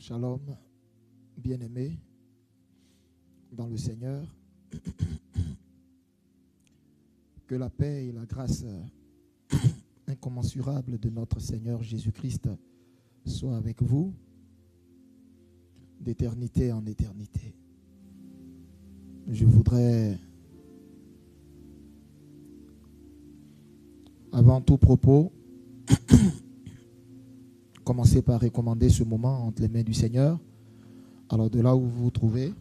Shalom, bien-aimés dans le Seigneur. Que la paix et la grâce incommensurables de notre Seigneur Jésus-Christ soient avec vous d'éternité en éternité. Je voudrais, avant tout propos, commencer par recommander ce moment entre les mains du Seigneur. Alors de là où vous vous trouvez,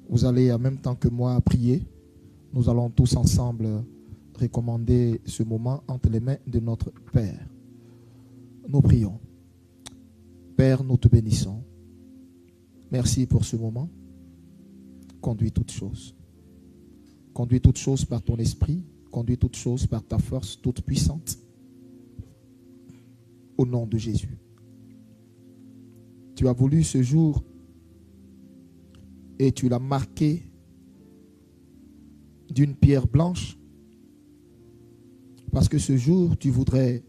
vous allez en même temps que moi prier. Nous allons tous ensemble recommander ce moment entre les mains de notre Père. Nous prions. Père, nous te bénissons. Merci pour ce moment. Conduis toutes choses. Conduis toutes choses par ton esprit. Conduis toutes choses par ta force toute puissante. Au nom de Jésus. Tu as voulu ce jour et tu l'as marqué d'une pierre blanche parce que ce jour tu voudrais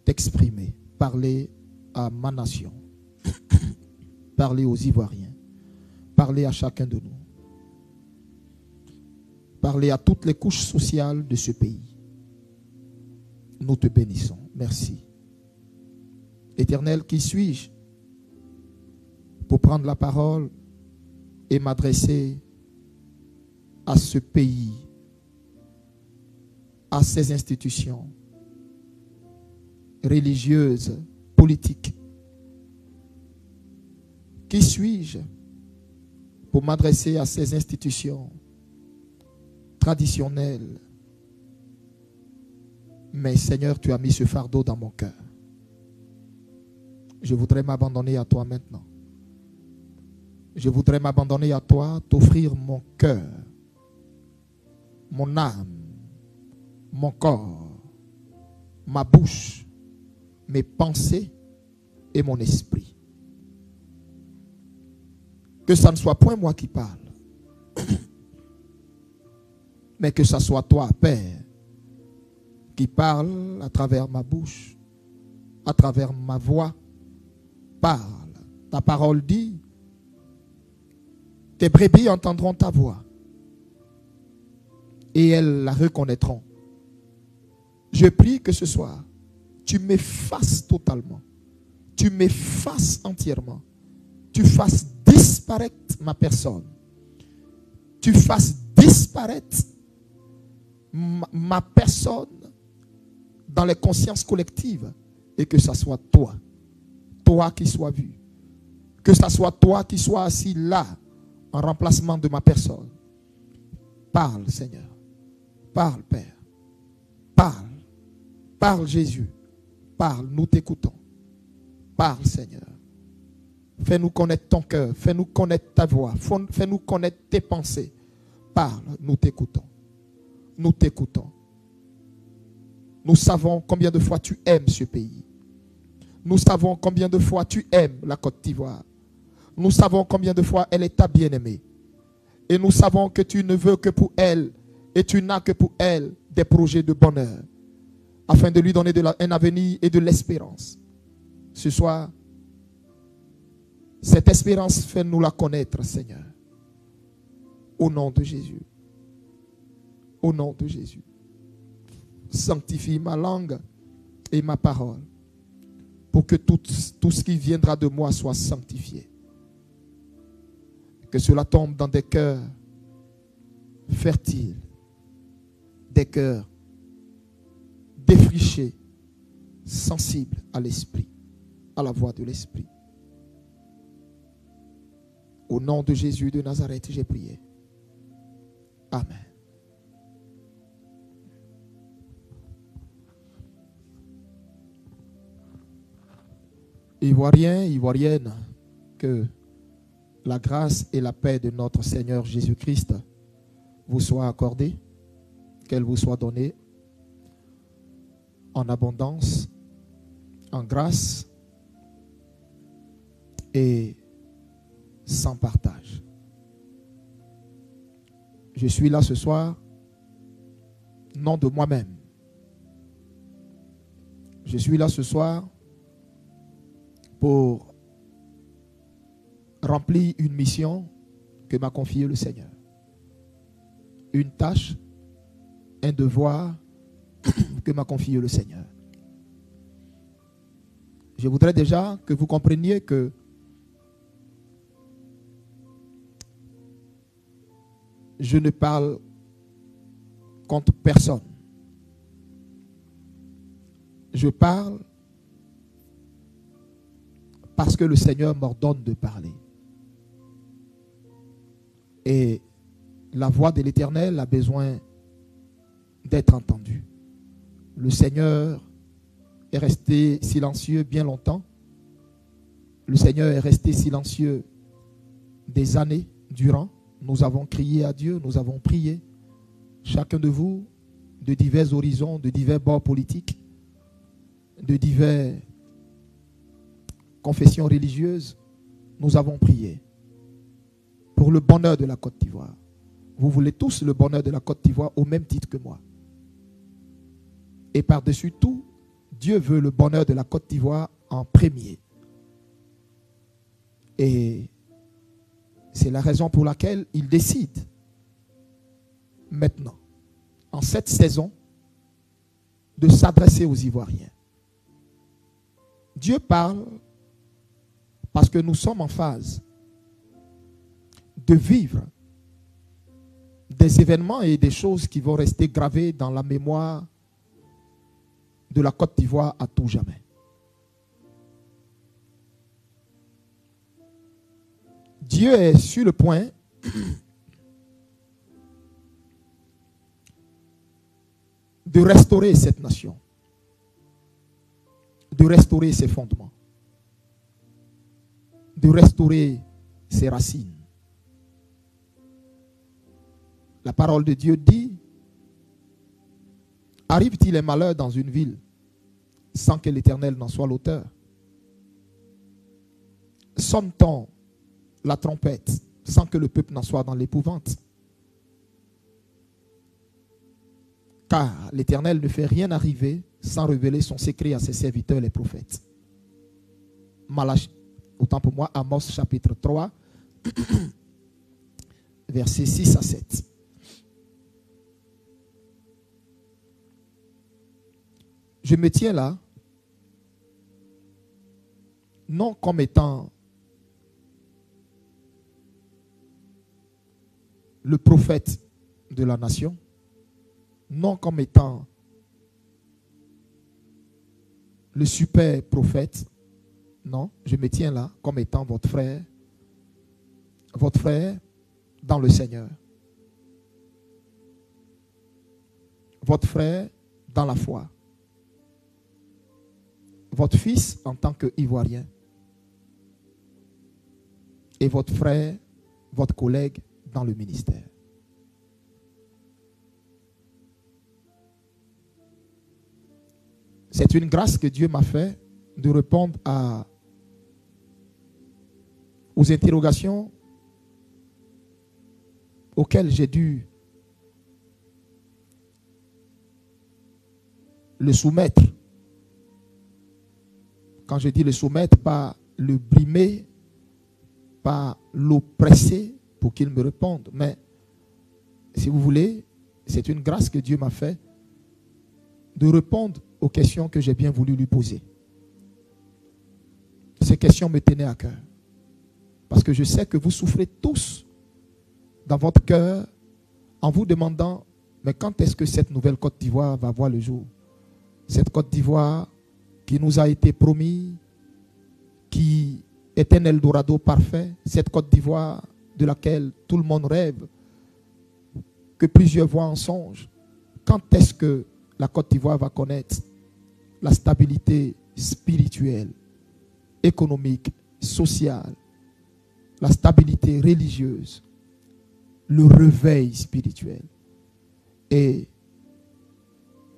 t'exprimer, parler à ma nation, parler aux Ivoiriens, parler à chacun de nous, parler à toutes les couches sociales de ce pays. Nous te bénissons. Merci. Éternel, qui suis-je pour prendre la parole et m'adresser à ce pays, à ces institutions religieuses, politiques? Qui suis-je pour m'adresser à ces institutions traditionnelles? Mais Seigneur, tu as mis ce fardeau dans mon cœur. Je voudrais m'abandonner à toi maintenant. Je voudrais m'abandonner à toi, t'offrir mon cœur, mon âme, mon corps, ma bouche, mes pensées et mon esprit. Que ça ne soit point moi qui parle, mais que ça soit toi, Père, qui parle à travers ma bouche, à travers ma voix. Parle. Ta parole dit, tes brebis entendront ta voix et elles la reconnaîtront. Je prie que ce soir, tu m'effaces totalement, tu m'effaces entièrement, tu fasses disparaître ma personne, tu fasses disparaître ma personne dans les consciences collectives et que ce soit toi qui sois vu, que ce soit toi qui sois assis là en remplacement de ma personne. Parle, Seigneur. Parle, Père. Parle. Parle, Jésus. Parle, nous t'écoutons. Parle, Seigneur. Fais-nous connaître ton cœur. Fais-nous connaître ta voix. Fais-nous connaître tes pensées. Parle, nous t'écoutons. Nous t'écoutons. Nous savons combien de fois tu aimes ce pays. Nous savons combien de fois tu aimes la Côte d'Ivoire. Nous savons combien de fois elle est ta bien-aimée. Et nous savons que tu ne veux que pour elle et tu n'as que pour elle des projets de bonheur afin de lui donner un avenir et de l'espérance. Ce soir, cette espérance, fais-nous la connaître, Seigneur. Au nom de Jésus. Au nom de Jésus. Sanctifie ma langue et ma parole pour que tout ce qui viendra de moi soit sanctifié. Que cela tombe dans des cœurs fertiles, des cœurs défrichés, sensibles à l'esprit, à la voix de l'esprit. Au nom de Jésus de Nazareth, j'ai prié. Amen. Ivoiriens, Ivoiriennes, que la grâce et la paix de notre Seigneur Jésus-Christ vous soient accordées, qu'elle vous soit donnée en abondance, en grâce et sans partage. Je suis là ce soir, non de moi-même. Je suis là ce soir pour remplir une mission que m'a confiée le Seigneur. Une tâche, un devoir que m'a confié le Seigneur. Je voudrais déjà que vous compreniez que je ne parle contre personne. Je parle parce que le Seigneur m'ordonne de parler. Et la voix de l'Éternel a besoin d'être entendue. Le Seigneur est resté silencieux bien longtemps. Le Seigneur est resté silencieux des années durant. Nous avons crié à Dieu, nous avons prié. Chacun de vous, de divers horizons, de divers bords politiques, de diverses confessions religieuses, nous avons prié pour le bonheur de la Côte d'Ivoire. Vous voulez tous le bonheur de la Côte d'Ivoire au même titre que moi. Et par-dessus tout, Dieu veut le bonheur de la Côte d'Ivoire en premier. Et c'est la raison pour laquelle il décide maintenant, en cette saison, de s'adresser aux Ivoiriens. Dieu parle parce que nous sommes en phase de vivre des événements et des choses qui vont rester gravées dans la mémoire de la Côte d'Ivoire à tout jamais. Dieu est sur le point de restaurer cette nation, de restaurer ses fondements, de restaurer ses racines. La parole de Dieu dit: arrive-t-il un malheur dans une ville sans que l'Éternel n'en soit l'auteur? Sonne-t-on la trompette sans que le peuple n'en soit dans l'épouvante? Car l'Éternel ne fait rien arriver sans révéler son secret à ses serviteurs les prophètes. Autant pour moi, Amos chapitre 3, versets 6 à 7. Je me tiens là, non comme étant le prophète de la nation, non comme étant le super prophète, non, je me tiens là comme étant votre frère dans le Seigneur, votre frère dans la foi, votre fils en tant qu'Ivoirien et votre frère, votre collègue dans le ministère. C'est une grâce que Dieu m'a fait de répondre aux interrogations auxquelles j'ai dû le soumettre. Quand je dis le soumettre, pas le brimer, pas l'oppresser pour qu'il me réponde. Mais si vous voulez, c'est une grâce que Dieu m'a fait de répondre aux questions que j'ai bien voulu lui poser. Ces questions me tenaient à cœur. Parce que je sais que vous souffrez tous dans votre cœur en vous demandant, mais quand est-ce que cette nouvelle Côte d'Ivoire va voir le jour? Cette Côte d'Ivoire qui nous a été promis, qui est un Eldorado parfait, cette Côte d'Ivoire de laquelle tout le monde rêve, que plusieurs voient en songe. Quand est-ce que la Côte d'Ivoire va connaître la stabilité spirituelle, économique, sociale, la stabilité religieuse, le réveil spirituel? Et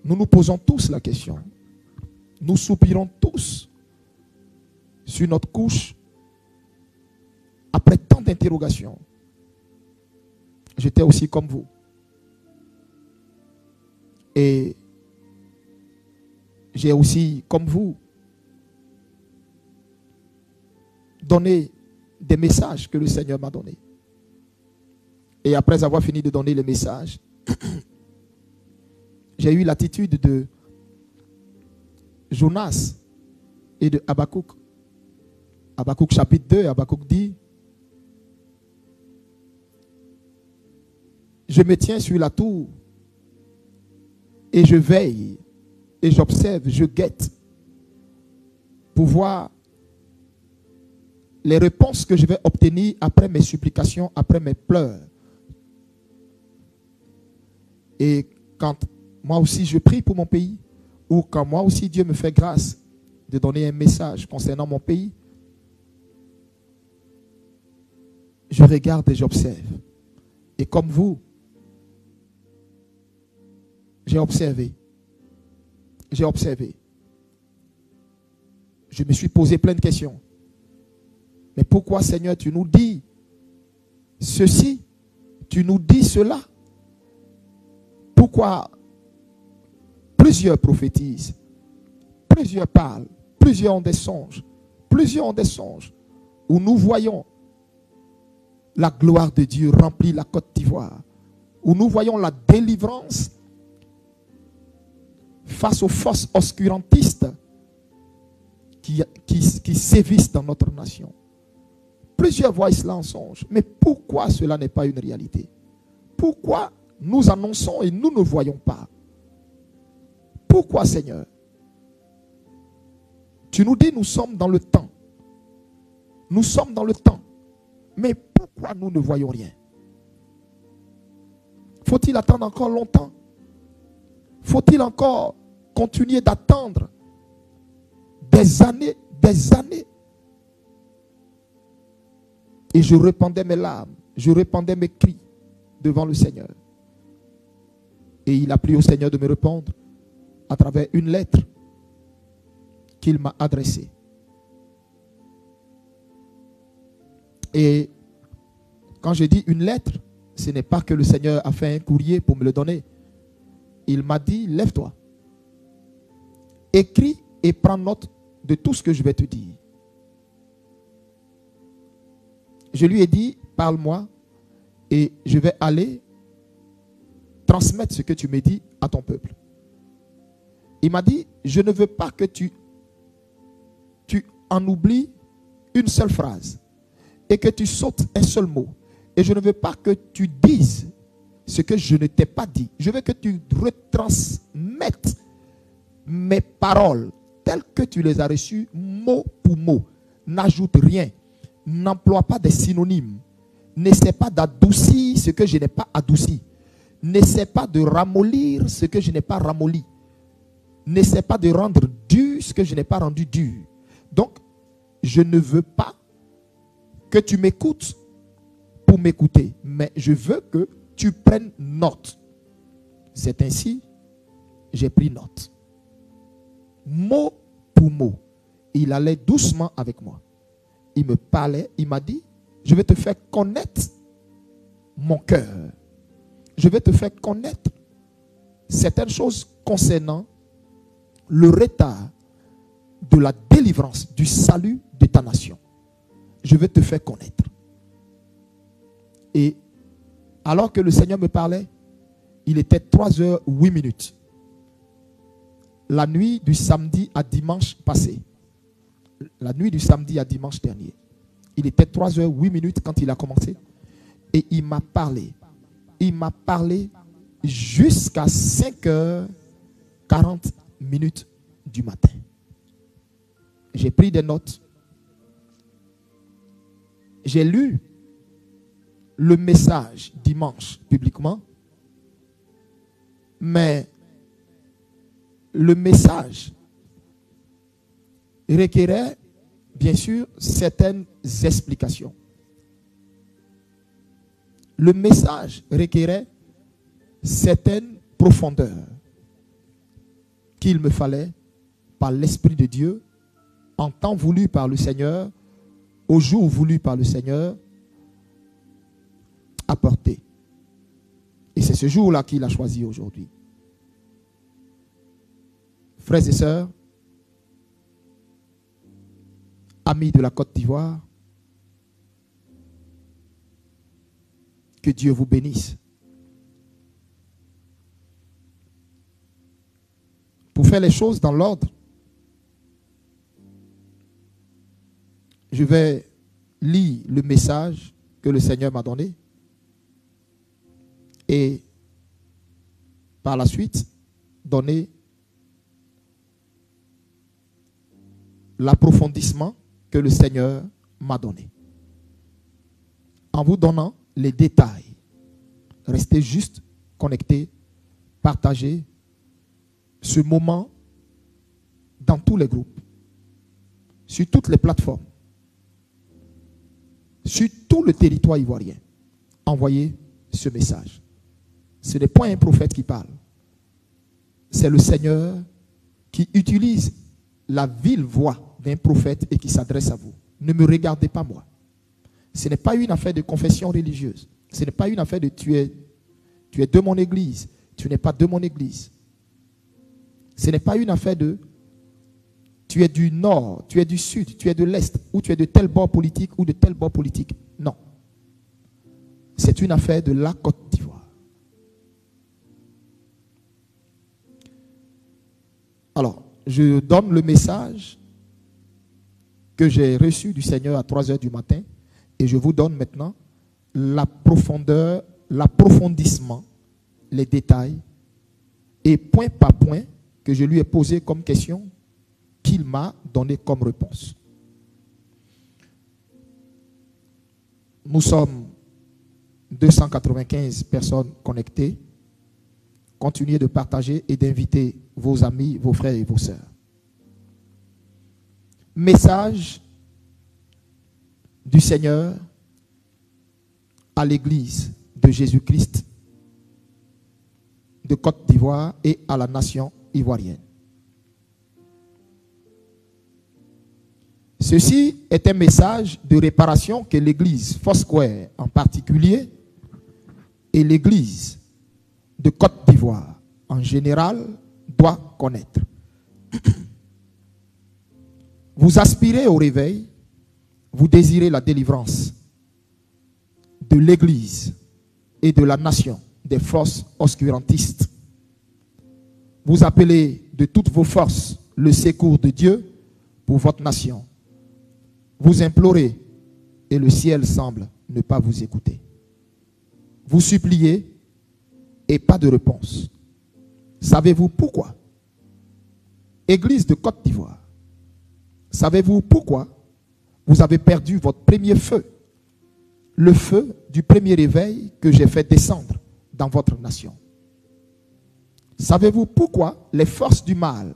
nous nous posons tous la question. Nous soupirons tous sur notre couche après tant d'interrogations. J'étais aussi comme vous. Et j'ai aussi, comme vous, donné des messages que le Seigneur m'a donnés. Et après avoir fini de donner les messages, j'ai eu l'attitude de Jonas et de Habakkuk. Habakkuk chapitre 2, Habakkuk dit: je me tiens sur la tour et je veille et j'observe, je guette pour voir les réponses que je vais obtenir après mes supplications, après mes pleurs. Et quand moi aussi je prie pour mon pays, ou quand moi aussi Dieu me fait grâce de donner un message concernant mon pays, je regarde et j'observe. Et comme vous, j'ai observé. J'ai observé. Je me suis posé plein de questions. Mais pourquoi, Seigneur, tu nous dis ceci, tu nous dis cela? Pourquoi plusieurs prophétisent, plusieurs parlent, plusieurs ont des songes, où nous voyons la gloire de Dieu remplir la Côte d'Ivoire, où nous voyons la délivrance face aux forces obscurantistes qui sévissent dans notre nation. Plusieurs voient cela en songe. Mais pourquoi cela n'est pas une réalité? Pourquoi nous annonçons et nous ne voyons pas? Pourquoi, Seigneur? Tu nous dis nous sommes dans le temps. Nous sommes dans le temps. Mais pourquoi nous ne voyons rien? Faut-il attendre encore longtemps? Faut-il encore continuer d'attendre des années, des années? Et je répandais mes larmes, je répandais mes cris devant le Seigneur. Et il a plu au Seigneur de me répondre à travers une lettre qu'il m'a adressée. Et quand je dis une lettre, ce n'est pas que le Seigneur a fait un courrier pour me le donner. Il m'a dit: lève-toi, écris et prends note de tout ce que je vais te dire. Je lui ai dit: parle-moi et je vais aller transmettre ce que tu me dis à ton peuple. Il m'a dit: je ne veux pas que tu en oublies une seule phrase et que tu sautes un seul mot. Et je ne veux pas que tu dises ce que je ne t'ai pas dit. Je veux que tu retransmettes mes paroles telles que tu les as reçues, mot pour mot. N'ajoute rien. N'emploie pas des synonymes. N'essaie pas d'adoucir ce que je n'ai pas adouci. N'essaie pas de ramollir ce que je n'ai pas ramolli. N'essaie pas de rendre dur ce que je n'ai pas rendu dur. Donc, je ne veux pas que tu m'écoutes pour m'écouter, mais je veux que tu prennes note. C'est ainsi, j'ai pris note. Mot pour mot. Il allait doucement avec moi. Il me parlait, il m'a dit: je vais te faire connaître mon cœur. Je vais te faire connaître certaines choses concernant le retard de la délivrance, du salut de ta nation. Je vais te faire connaître. Et alors que le Seigneur me parlait, il était 3h08. La nuit du samedi à dimanche passé. La nuit du samedi à dimanche dernier. Il était 3h08 quand il a commencé. Et il m'a parlé. Il m'a parlé jusqu'à 5h40 du matin. J'ai pris des notes. J'ai lu le message dimanche publiquement. Mais le message requérait bien sûr certaines explications. Le message requérait certaines profondeurs qu'il me fallait, par l'Esprit de Dieu, en temps voulu par le Seigneur, au jour voulu par le Seigneur, apporter. Et c'est ce jour-là qu'il a choisi aujourd'hui. Frères et sœurs, amis de la Côte d'Ivoire, Que Dieu vous bénisse. Pour faire les choses dans l'ordre, je vais lire le message que le Seigneur m'a donné et par la suite donner l'approfondissement que le Seigneur m'a donné. En vous donnant les détails, restez juste connectés, partagez ce moment dans tous les groupes, sur toutes les plateformes, sur tout le territoire ivoirien. Envoyez ce message. Ce n'est pas un prophète qui parle. C'est le Seigneur qui utilise la vile voix d'un prophète et qui s'adresse à vous. Ne me regardez pas moi. Ce n'est pas une affaire de confession religieuse. Ce n'est pas une affaire de tu es de mon église, tu n'es pas de mon église. Ce n'est pas une affaire de tu es du nord, tu es du sud, tu es de l'est, ou tu es de tel bord politique ou de tel bord politique. Non. C'est une affaire de la Côte d'Ivoire. Alors, je donne le message que j'ai reçu du Seigneur à 3 heures du matin et je vous donne maintenant la profondeur, l'approfondissement, les détails et point par point que je lui ai posé comme question qu'il m'a donné comme réponse. Nous sommes 295 personnes connectées. Continuez de partager et d'inviter vos amis, vos frères et vos sœurs. Message du Seigneur à l'Église de Jésus-Christ de Côte d'Ivoire et à la nation ivoirienne. Ceci est un message de réparation que l'Église Foursquare en particulier et l'Église de Côte d'Ivoire en général doit connaître. Vous aspirez au réveil, vous désirez la délivrance de l'Église et de la nation des forces obscurantistes. Vous appelez de toutes vos forces le secours de Dieu pour votre nation. Vous implorez et le ciel semble ne pas vous écouter. Vous suppliez et pas de réponse. Savez-vous pourquoi? Église de Côte d'Ivoire, savez-vous pourquoi vous avez perdu votre premier feu? Le feu du premier réveil que j'ai fait descendre dans votre nation. Savez-vous pourquoi les forces du mal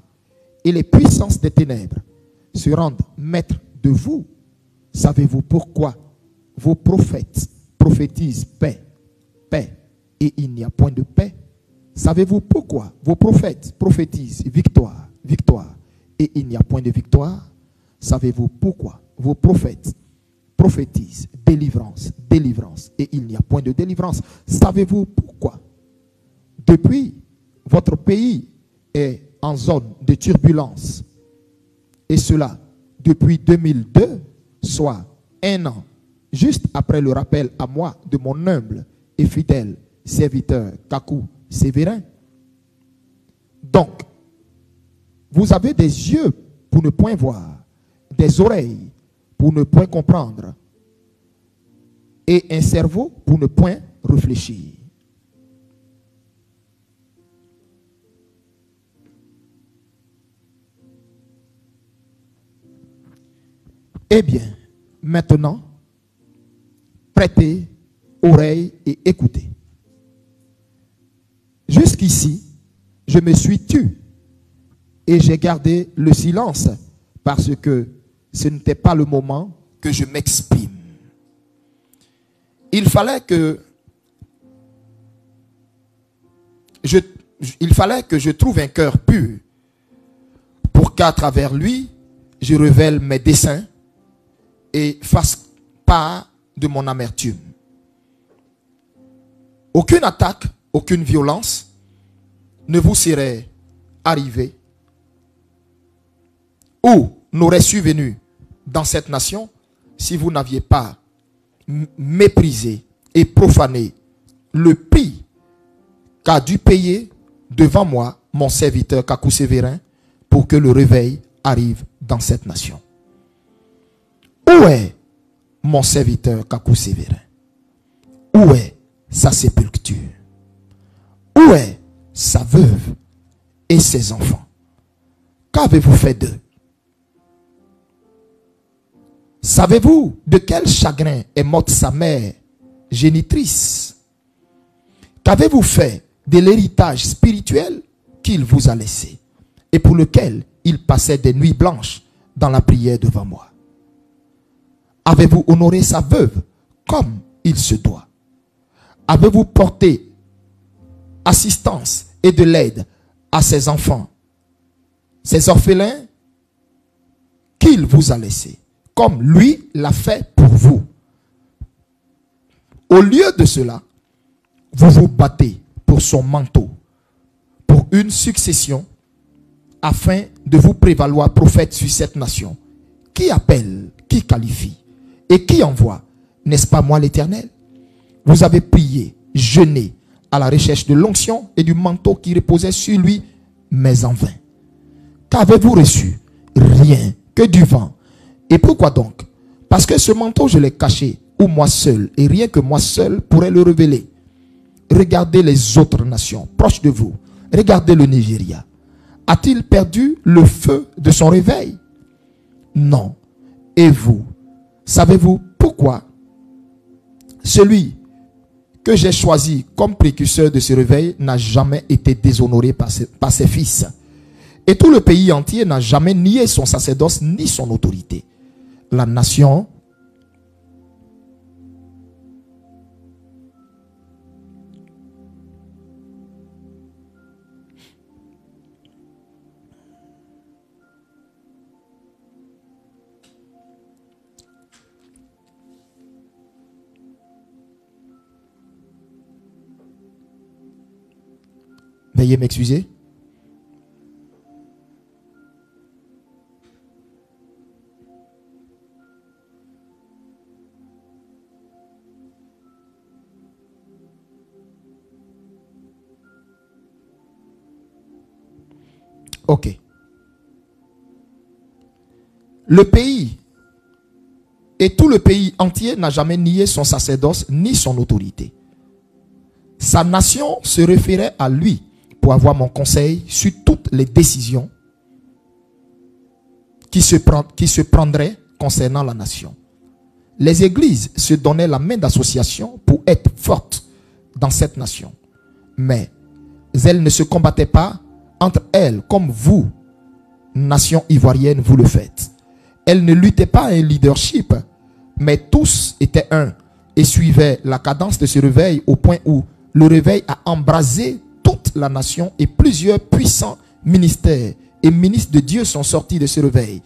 et les puissances des ténèbres se rendent maîtres de vous? Savez-vous pourquoi vos prophètes prophétisent paix, paix, et il n'y a point de paix? Savez-vous pourquoi vos prophètes prophétisent victoire, victoire, et il n'y a point de victoire? Savez-vous pourquoi vos prophètes prophétisent délivrance, délivrance, et il n'y a point de délivrance? Savez-vous pourquoi depuis votre pays est en zone de turbulence, et cela depuis 2002, soit 1 an, juste après le rappel à moi de mon humble et fidèle serviteur Kakou Sévérin? Donc, vous avez des yeux pour ne point voir, des oreilles pour ne point comprendre, et un cerveau pour ne point réfléchir. Eh bien, maintenant, prêtez oreille et écoutez. Jusqu'ici, je me suis tu et j'ai gardé le silence parce que ce n'était pas le moment que je m'exprime. Il fallait que je trouve un cœur pur pour qu'à travers lui, je révèle mes desseins et fasse part de mon amertume. Aucune attaque, aucune violence ne vous serait arrivée ou n'aurait survenu dans cette nation si vous n'aviez pas méprisé et profané le prix qu'a dû payer devant moi mon serviteur Kakou Sévérin pour que le réveil arrive dans cette nation. Où est mon serviteur Kakou Sévérin? Où est sa sépulture? Où est sa veuve et ses enfants? Qu'avez-vous fait d'eux? Savez-vous de quel chagrin est morte sa mère génitrice? Qu'avez-vous fait de l'héritage spirituel qu'il vous a laissé et pour lequel il passait des nuits blanches dans la prière devant moi? Avez-vous honoré sa veuve comme il se doit? Avez-vous porté assistance et de l'aide à ses enfants, ses orphelins qu'il vous a laissés, comme lui l'a fait pour vous? Au lieu de cela, vous vous battez pour son manteau, pour une succession, afin de vous prévaloir prophète sur cette nation. Qui appelle, qui qualifie et qui envoie? N'est-ce pas moi l'Éternel? Vous avez prié, jeûné à la recherche de l'onction et du manteau qui reposait sur lui, mais en vain. Qu'avez-vous reçu? Rien que du vent. Et pourquoi donc? Parce que ce manteau je l'ai caché, où moi seul, et rien que moi seul pourrais le révéler. Regardez les autres nations proches de vous. Regardez le Nigeria. A-t-il perdu le feu de son réveil? Non. Et vous, savez-vous pourquoi celui que j'ai choisi comme précurseur de ce réveil n'a jamais été déshonoré par ses fils? Et tout le pays entier n'a jamais nié son sacerdoce ni son autorité. La nation veuillez m'excuser. Ok. Le pays et tout le pays entier n'a jamais nié son sacerdoce ni son autorité. Sa nation se référait à lui pour avoir mon conseil sur toutes les décisions qui se prendraient concernant la nation. Les églises se donnaient la main d'association pour être fortes dans cette nation. Mais elles ne se combattaient pas entre elles comme vous, nation ivoirienne, vous le faites. Elles ne luttaient pas à un leadership, mais tous étaient un et suivaient la cadence de ce réveil au point où le réveil a embrasé toute la nation et plusieurs puissants ministères et ministres de Dieu sont sortis de ce réveil.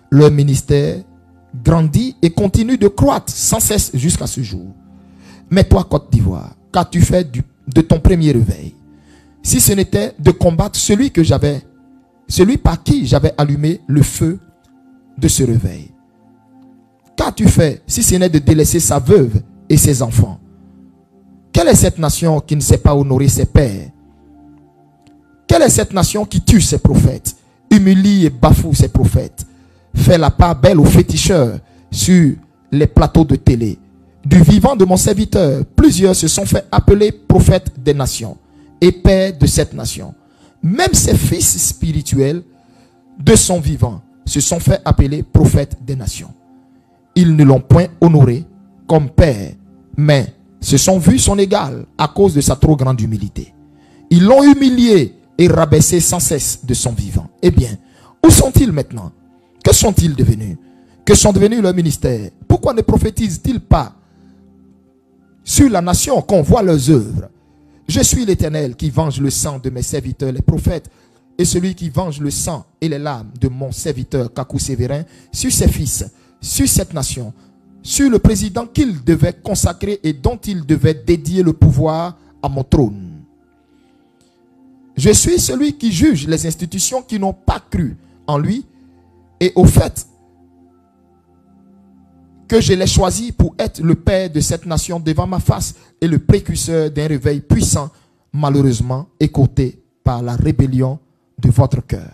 Leur ministère grandit et continue de croître sans cesse jusqu'à ce jour. Mais toi, Côte d'Ivoire, qu'as-tu fait de ton premier réveil? Si ce n'était de combattre celui par qui j'avais allumé le feu de ce réveil. Qu'as-tu fait si ce n'est de délaisser sa veuve et ses enfants? Quelle est cette nation qui ne sait pas honorer ses pères? Quelle est cette nation qui tue ses prophètes, humilie et bafoue ses prophètes, fait la part belle aux féticheurs sur les plateaux de télé? Du vivant de mon serviteur, plusieurs se sont fait appeler prophètes des nations et pères de cette nation. Même ses fils spirituels de son vivant se sont fait appeler prophètes des nations. Ils ne l'ont point honoré comme père, mais se sont vus son égal à cause de sa trop grande humilité. Ils l'ont humilié et rabaissé sans cesse de son vivant. Eh bien, où sont-ils maintenant? Que sont-ils devenus? Que sont devenus leurs ministères? Pourquoi ne prophétisent-ils pas sur la nation qu'on voit leurs œuvres? Je suis l'Éternel qui venge le sang de mes serviteurs, les prophètes, et celui qui venge le sang et les larmes de mon serviteur Kakou Sévérin sur ses fils, sur cette nation, sur le président qu'il devait consacrer et dont il devait dédier le pouvoir à mon trône. Je suis celui qui juge les institutions qui n'ont pas cru en lui et au fait que je l'ai choisi pour être le père de cette nation devant ma face et le précurseur d'un réveil puissant, malheureusement écouté par la rébellion de votre cœur.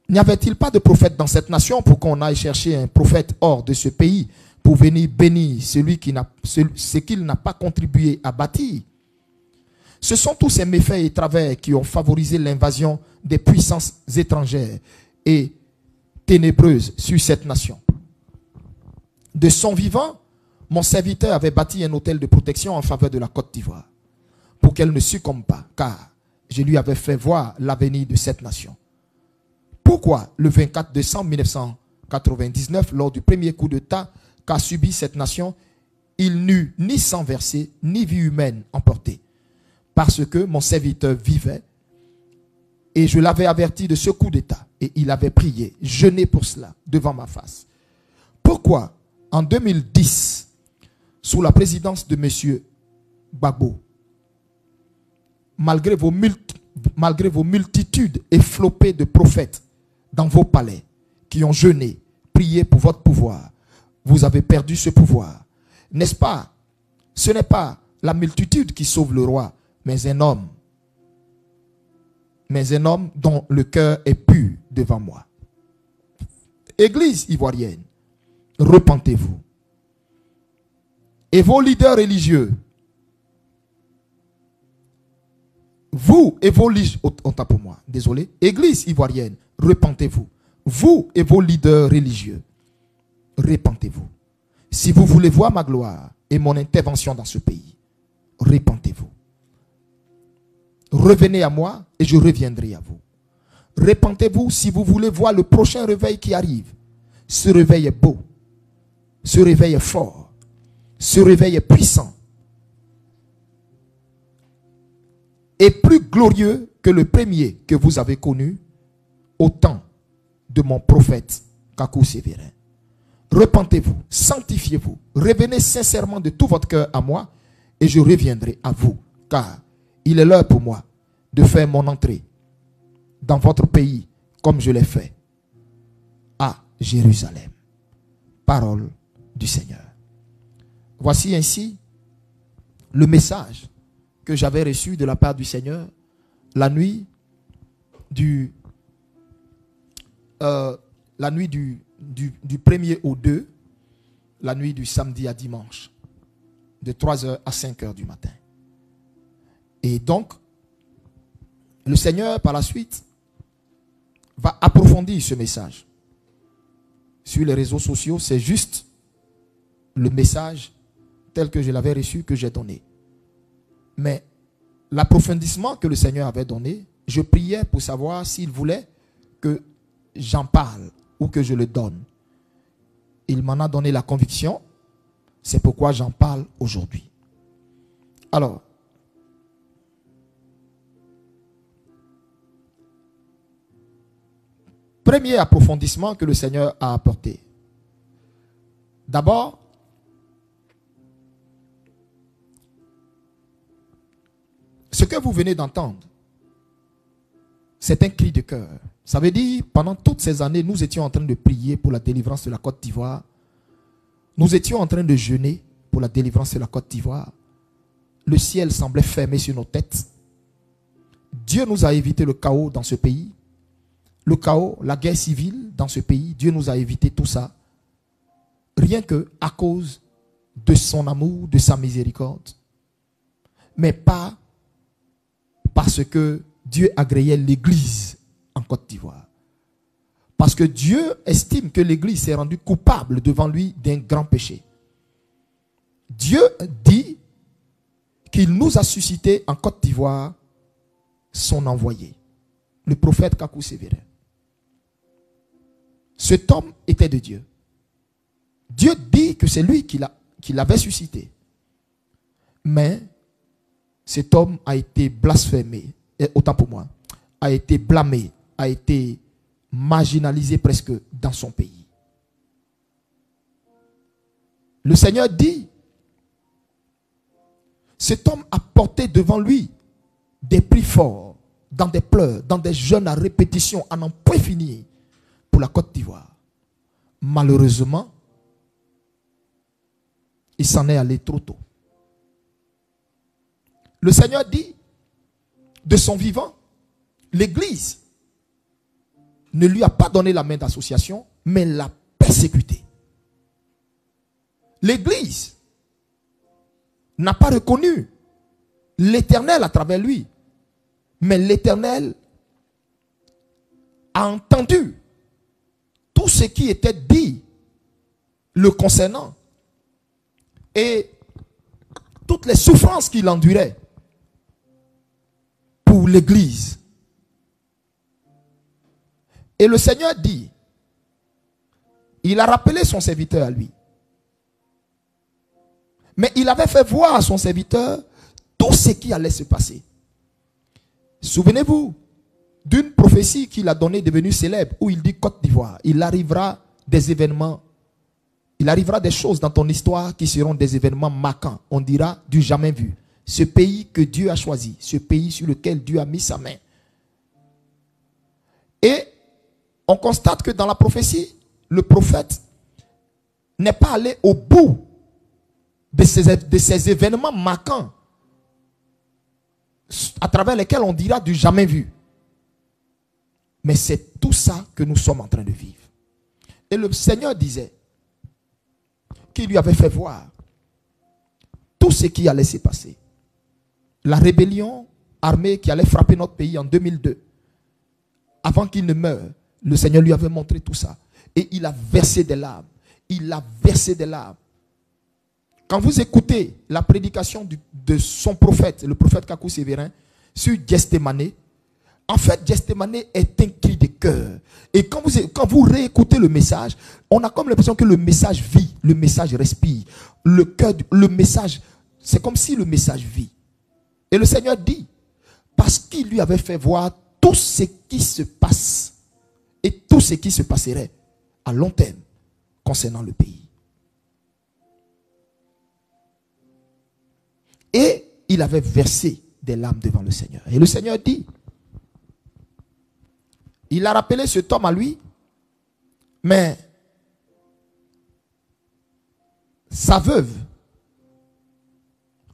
N'y avait-il pas de prophète dans cette nation pour qu'on aille chercher un prophète hors de ce pays pour venir bénir ce qu'il n'a pas contribué à bâtir? Ce sont tous ces méfaits et travers qui ont favorisé l'invasion des puissances étrangères et ténébreuses sur cette nation. De son vivant, mon serviteur avait bâti un hôtel de protection en faveur de la Côte d'Ivoire pour qu'elle ne succombe pas, car je lui avais fait voir l'avenir de cette nation. Pourquoi le 24 décembre 1999, lors du premier coup d'État qu'a subi cette nation, il n'eut ni sang versé, ni vie humaine emportée? Parce que mon serviteur vivait et je l'avais averti de ce coup d'État et il avait prié, jeûné pour cela devant ma face. Pourquoi en 2010, sous la présidence de M. Gbagbo, malgré vos multitudes efflopées de prophètes dans vos palais qui ont jeûné, prié pour votre pouvoir, vous avez perdu ce pouvoir? N'est-ce pas? Ce n'est pas la multitude qui sauve le roi, mais un homme dont le cœur est pur devant moi. Église ivoirienne, repentez-vous. Et vos leaders religieux, vous et vos leaders, pour moi, désolé, Église ivoirienne, repentez-vous. Vous et vos leaders religieux, repentez-vous. Si vous voulez voir ma gloire et mon intervention dans ce pays, repentez-vous. Revenez à moi et je reviendrai à vous. Repentez-vous si vous voulez voir le prochain réveil qui arrive. Ce réveil est beau. Ce réveil est fort. Ce réveil est puissant. Et plus glorieux que le premier que vous avez connu au temps de mon prophète Kakou Sévérin. Repentez-vous, sanctifiez-vous, revenez sincèrement de tout votre cœur à moi et je reviendrai à vous, car il est l'heure pour moi de faire mon entrée dans votre pays comme je l'ai fait à Jérusalem. Parole du Seigneur. Voici ainsi le message que j'avais reçu de la part du Seigneur la nuit du 1er au 2, la nuit du samedi à dimanche, de 3h à 5h du matin. Et donc, le Seigneur, par la suite, va approfondir ce message. Sur les réseaux sociaux, c'est juste le message tel que je l'avais reçu, que j'ai donné. Mais l'approfondissement que le Seigneur avait donné, je priais pour savoir s'il voulait que j'en parle ou que je le donne. Il m'en a donné la conviction. C'est pourquoi j'en parle aujourd'hui. Alors, premier approfondissement que le Seigneur a apporté. D'abord, ce que vous venez d'entendre, c'est un cri de cœur. Ça veut dire, pendant toutes ces années, nous étions en train de prier pour la délivrance de la Côte d'Ivoire. Nous étions en train de jeûner pour la délivrance de la Côte d'Ivoire. Le ciel semblait fermé sur nos têtes. Dieu nous a évité le chaos dans ce pays. Le chaos, la guerre civile dans ce pays. Dieu nous a évité tout ça. Rien que à cause de son amour, de sa miséricorde. Mais pas parce que Dieu agréait l'Église en Côte d'Ivoire. Parce que Dieu estime que l'Église s'est rendue coupable devant lui d'un grand péché. Dieu dit qu'il nous a suscité en Côte d'Ivoire son envoyé, le prophète Kakou Sévérin. Cet homme était de Dieu. Dieu dit que c'est lui qui l'avait suscité. Mais cet homme a été blasphémé, et autant pour moi, a été blâmé, a été marginalisé presque dans son pays. Le Seigneur dit, cet homme a porté devant lui des prix forts, dans des pleurs, dans des jeûnes à répétition, à n'en point finir, pour la Côte d'Ivoire. malheureusement, il s'en est allé trop tôt. Le Seigneur dit, de son vivant, l'Église ne lui a pas donné la main d'association, mais l'a persécuté. L'Église n'a pas reconnu l'Éternel à travers lui, mais l'Éternel a entendu tout ce qui était dit le concernant et toutes les souffrances qu'il endurait pour l'Église. Et le Seigneur dit, il a rappelé son serviteur à lui. Mais il avait fait voir à son serviteur tout ce qui allait se passer. Souvenez-vous d'une prophétie qu'il a donnée devenue célèbre, où il dit Côte d'Ivoire, il arrivera des événements, il arrivera des choses dans ton histoire qui seront des événements marquants. On dira du jamais vu. Ce pays que Dieu a choisi, ce pays sur lequel Dieu a mis sa main. Et on constate que dans la prophétie, le prophète n'est pas allé au bout de ces événements marquants à travers lesquels on dira du jamais vu. Mais c'est tout ça que nous sommes en train de vivre. Et le Seigneur disait qu'il lui avait fait voir tout ce qui allait se passer. La rébellion armée qui allait frapper notre pays en 2002. Avant qu'il ne meure, le Seigneur lui avait montré tout ça. Et il a versé des larmes. Il a versé des larmes. Quand vous écoutez la prédication de son prophète, le prophète Kakou Sévérin, sur Gethsémane, en fait, Gethsémane est un cri de cœur. Et quand vous réécoutez le message, on a comme l'impression que le message vit, le message respire. Le cœur, le message, c'est comme si le message vit. Et le Seigneur dit, parce qu'il lui avait fait voir tout ce qui se passe et tout ce qui se passerait à long terme concernant le pays. Et il avait versé des larmes devant le Seigneur. Et le Seigneur dit, il a rappelé cet homme à lui, mais sa veuve,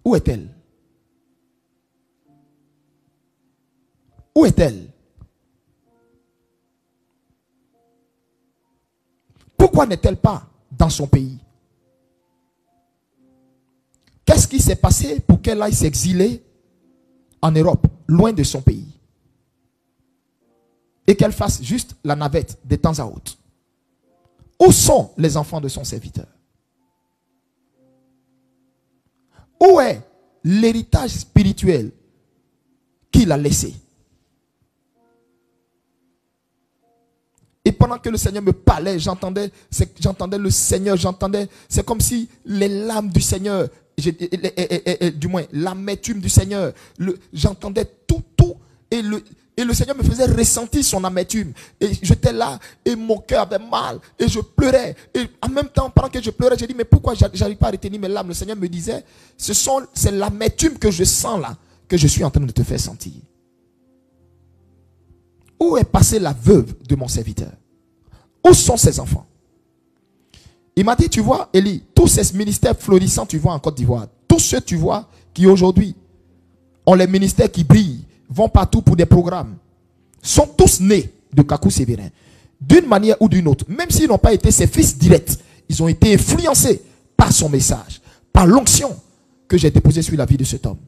où est-elle? Où est-elle? Pourquoi n'est-elle pas dans son pays? Qu'est-ce qui s'est passé pour qu'elle aille s'exiler en Europe, loin de son pays? Et qu'elle fasse juste la navette de temps à autre. Où sont les enfants de son serviteur? Où est l'héritage spirituel qu'il a laissé? Et pendant que le Seigneur me parlait, j'entendais le Seigneur, c'est comme si les larmes du Seigneur, du moins l'amertume du Seigneur, j'entendais tout, et le Seigneur me faisait ressentir son amertume. Et j'étais là, et mon cœur avait mal, et je pleurais. Et en même temps, pendant que je pleurais, j'ai dit, mais pourquoi j'arrive pas à retenir mes larmes? Le Seigneur me disait, c'est l'amertume que je sens là, que je suis en train de te faire sentir. Où est passée la veuve de mon serviteur? Où sont ses enfants? Il m'a dit, tu vois, Élie, tous ces ministères florissants, tu vois en Côte d'Ivoire, tous ceux, tu vois, qui aujourd'hui ont les ministères qui brillent, vont partout pour des programmes, sont tous nés de Kakou Sévérin. D'une manière ou d'une autre, même s'ils n'ont pas été ses fils directs, ils ont été influencés par son message, par l'onction que j'ai déposée sur la vie de cet homme.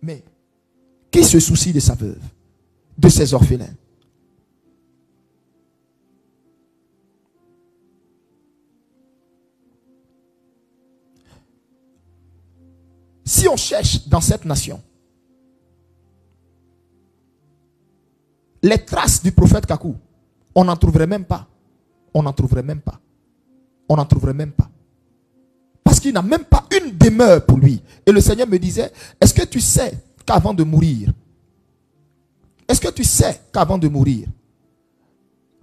Mais, qui se soucie de sa veuve, de ses orphelins? Si on cherche dans cette nation les traces du prophète Kakou, on n'en trouverait même pas. On n'en trouverait même pas. On n'en trouverait même pas. Parce qu'il n'a même pas une demeure pour lui. Et le Seigneur me disait, est-ce que tu sais qu'avant de mourir,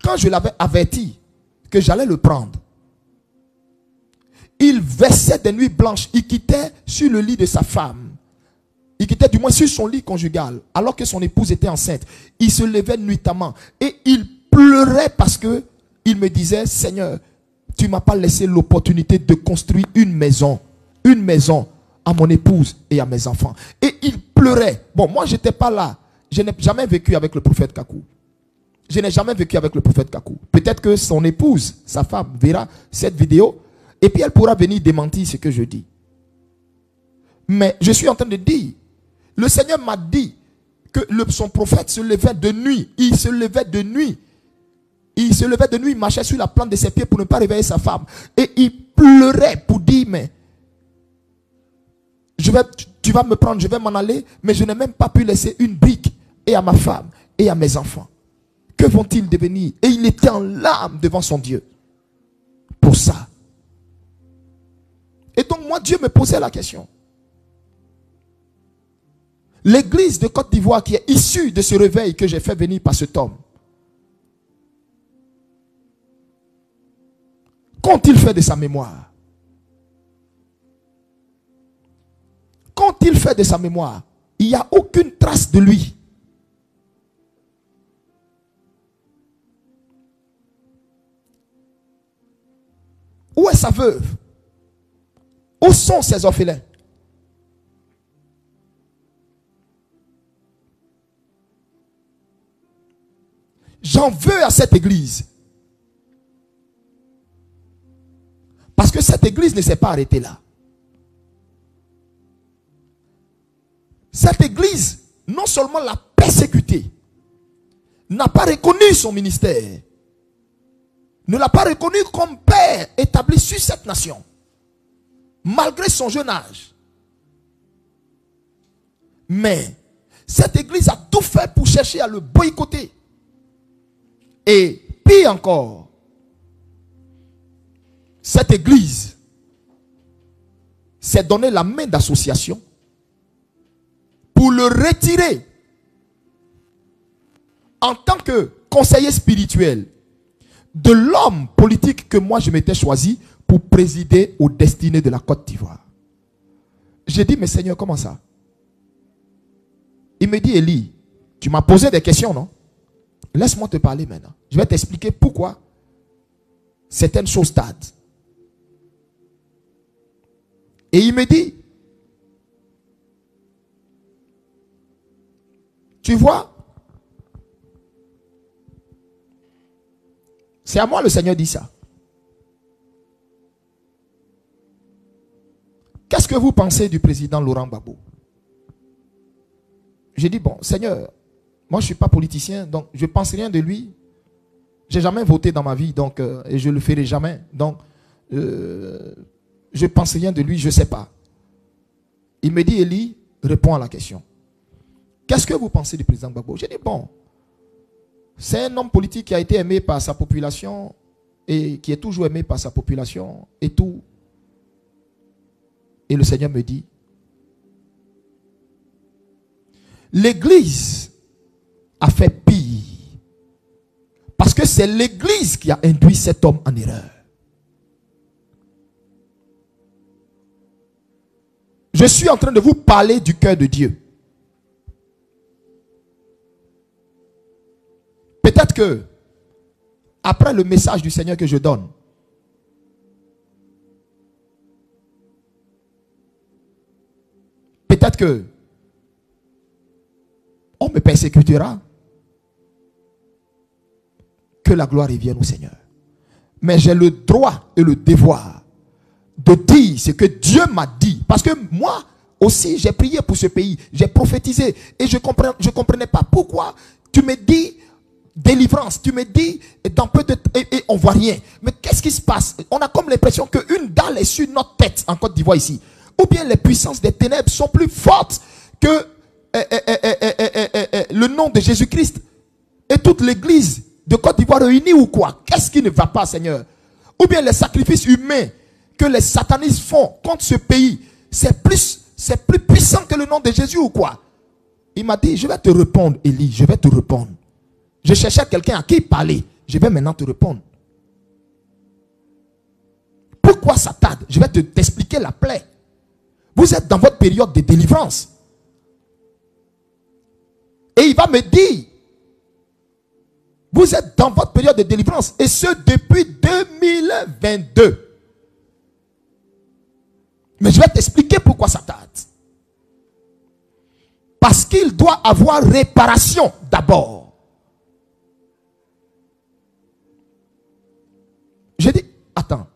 quand je l'avais averti que j'allais le prendre, il versait des nuits blanches, il quittait sur le lit de sa femme. Il quittait du moins sur son lit conjugal, alors que son épouse était enceinte. Il se levait nuitamment et il pleurait parce que il me disait, Seigneur, tu ne m'as pas laissé l'opportunité de construire une maison à mon épouse et à mes enfants. Et il pleurait. Bon, moi, je n'étais pas là. Je n'ai jamais vécu avec le prophète Kakou. Je n'ai jamais vécu avec le prophète Kakou. Peut-être que son épouse, sa femme, verra cette vidéo et puis elle pourra venir démentir ce que je dis. Mais je suis en train de dire, le Seigneur m'a dit que son prophète se levait de nuit. Il se levait de nuit. Il se levait de nuit, il marchait sur la plante de ses pieds pour ne pas réveiller sa femme. Et il pleurait pour dire, mais tu vas me prendre, je vais m'en aller, mais je n'ai même pas pu laisser une brique et à ma femme et à mes enfants. Que vont-ils devenir? Et il était en larmes devant son Dieu. Pour ça. Et donc moi, Dieu me posait la question. L'église de Côte d'Ivoire qui est issue de ce réveil que j'ai fait venir par cet homme. Qu'ont-ils fait de sa mémoire? Qu'ont-ils fait de sa mémoire? Il n'y a aucune trace de lui. Où est sa veuve? Où sont ses orphelins? J'en veux à cette église. Parce que cette église ne s'est pas arrêtée là. Cette église, non seulement l'a persécutée, n'a pas reconnu son ministère, ne l'a pas reconnu comme père établi sur cette nation, malgré son jeune âge. Mais cette église a tout fait pour chercher à le boycotter. Et pire encore, cette église s'est donné la main d'association pour le retirer en tant que conseiller spirituel de l'homme politique que moi je m'étais choisi pour présider aux destinées de la Côte d'Ivoire. J'ai dit, mais Seigneur, comment ça? Il me dit, Élie, tu m'as posé des questions, non? Laisse-moi te parler maintenant. Je vais t'expliquer pourquoi certaines choses tardent. Et il me dit, tu vois, c'est à moi le Seigneur dit ça. Qu'est-ce que vous pensez du président Laurent Gbagbo? J'ai dit, bon, Seigneur, moi je ne suis pas politicien, donc je ne pense rien de lui. Je n'ai jamais voté dans ma vie, donc, et je ne le ferai jamais. Donc, je ne pense rien de lui, je ne sais pas. Il me dit, Élie, réponds à la question. Qu'est-ce que vous pensez du président Gbagbo? J'ai dit, bon, c'est un homme politique qui a été aimé par sa population et qui est toujours aimé par sa population et tout. Et le Seigneur me dit, l'église a fait pire. Parce que c'est l'église qui a induit cet homme en erreur. Je suis en train de vous parler du cœur de Dieu. Peut-être que, après le message du Seigneur que je donne, peut-être que on me persécutera. Que la gloire revienne au Seigneur. Mais j'ai le droit et le devoir de dire ce que Dieu m'a dit. Parce que moi aussi, j'ai prié pour ce pays. J'ai prophétisé. Et je ne comprenais pas pourquoi tu me dis délivrance. Tu me dis dans peu de temps et on ne voit rien. Mais qu'est-ce qui se passe? On a comme l'impression qu'une dalle est sur notre tête en Côte d'Ivoire ici. Ou bien les puissances des ténèbres sont plus fortes que le nom de Jésus-Christ. Et toute l'église de Côte d'Ivoire réunie ou quoi? Qu'est-ce qui ne va pas, Seigneur? Ou bien les sacrifices humains que les satanistes font contre ce pays, c'est plus puissant que le nom de Jésus ou quoi? Il m'a dit, je vais te répondre, Élie, je vais te répondre. Je cherchais quelqu'un à qui parler. Je vais maintenant te répondre. Pourquoi ça tarde? Je vais t'expliquer la plaie. Vous êtes dans votre période de délivrance. Et il va me dire, Vous êtes dans votre période de délivrance. Et ce, depuis 2022. Mais je vais t'expliquer pourquoi ça tarde. Parce qu'il doit avoir réparation d'abord. J'ai dit, attends,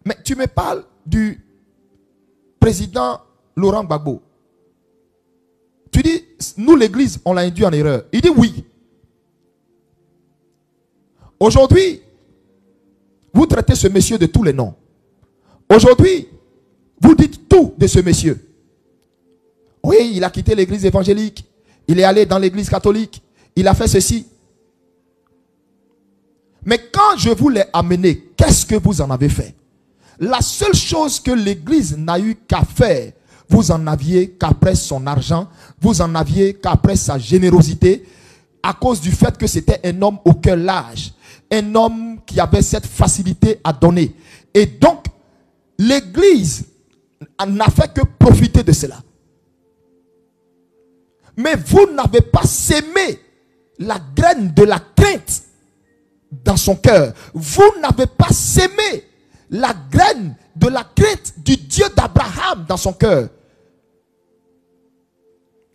mais tu me parles du président Laurent Gbagbo. Tu dis, nous l'église, on l'a induit en erreur. Il dit oui. Aujourd'hui, vous traitez ce monsieur de tous les noms. Aujourd'hui, vous dites tout de ce monsieur. Oui, il a quitté l'église évangélique. Il est allé dans l'église catholique. Il a fait ceci. Mais quand je vous l'ai amené, qu'est-ce que vous en avez fait? La seule chose que l'église n'a eu qu'à faire, vous en aviez qu'après son argent, vous en aviez qu'après sa générosité, à cause du fait que c'était un homme au cœur large, un homme qui avait cette facilité à donner. Et donc, l'église n'a fait que profiter de cela. Mais vous n'avez pas sémé la graine de la crainte dans son cœur. Vous n'avez pas sémé la graine de la crainte du Dieu d'Abraham dans son cœur.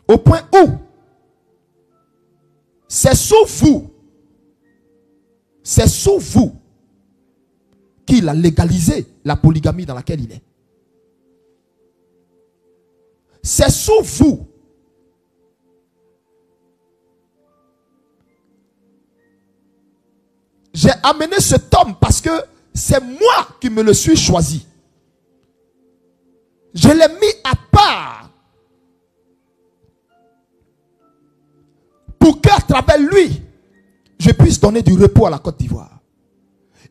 Au point où c'est sous vous qu'il a légalisé la polygamie dans laquelle il est. C'est sous vous. J'ai amené cet homme parce que c'est moi qui me le suis choisi. Je l'ai mis à part pour qu'à travers lui, je puisse donner du repos à la Côte d'Ivoire.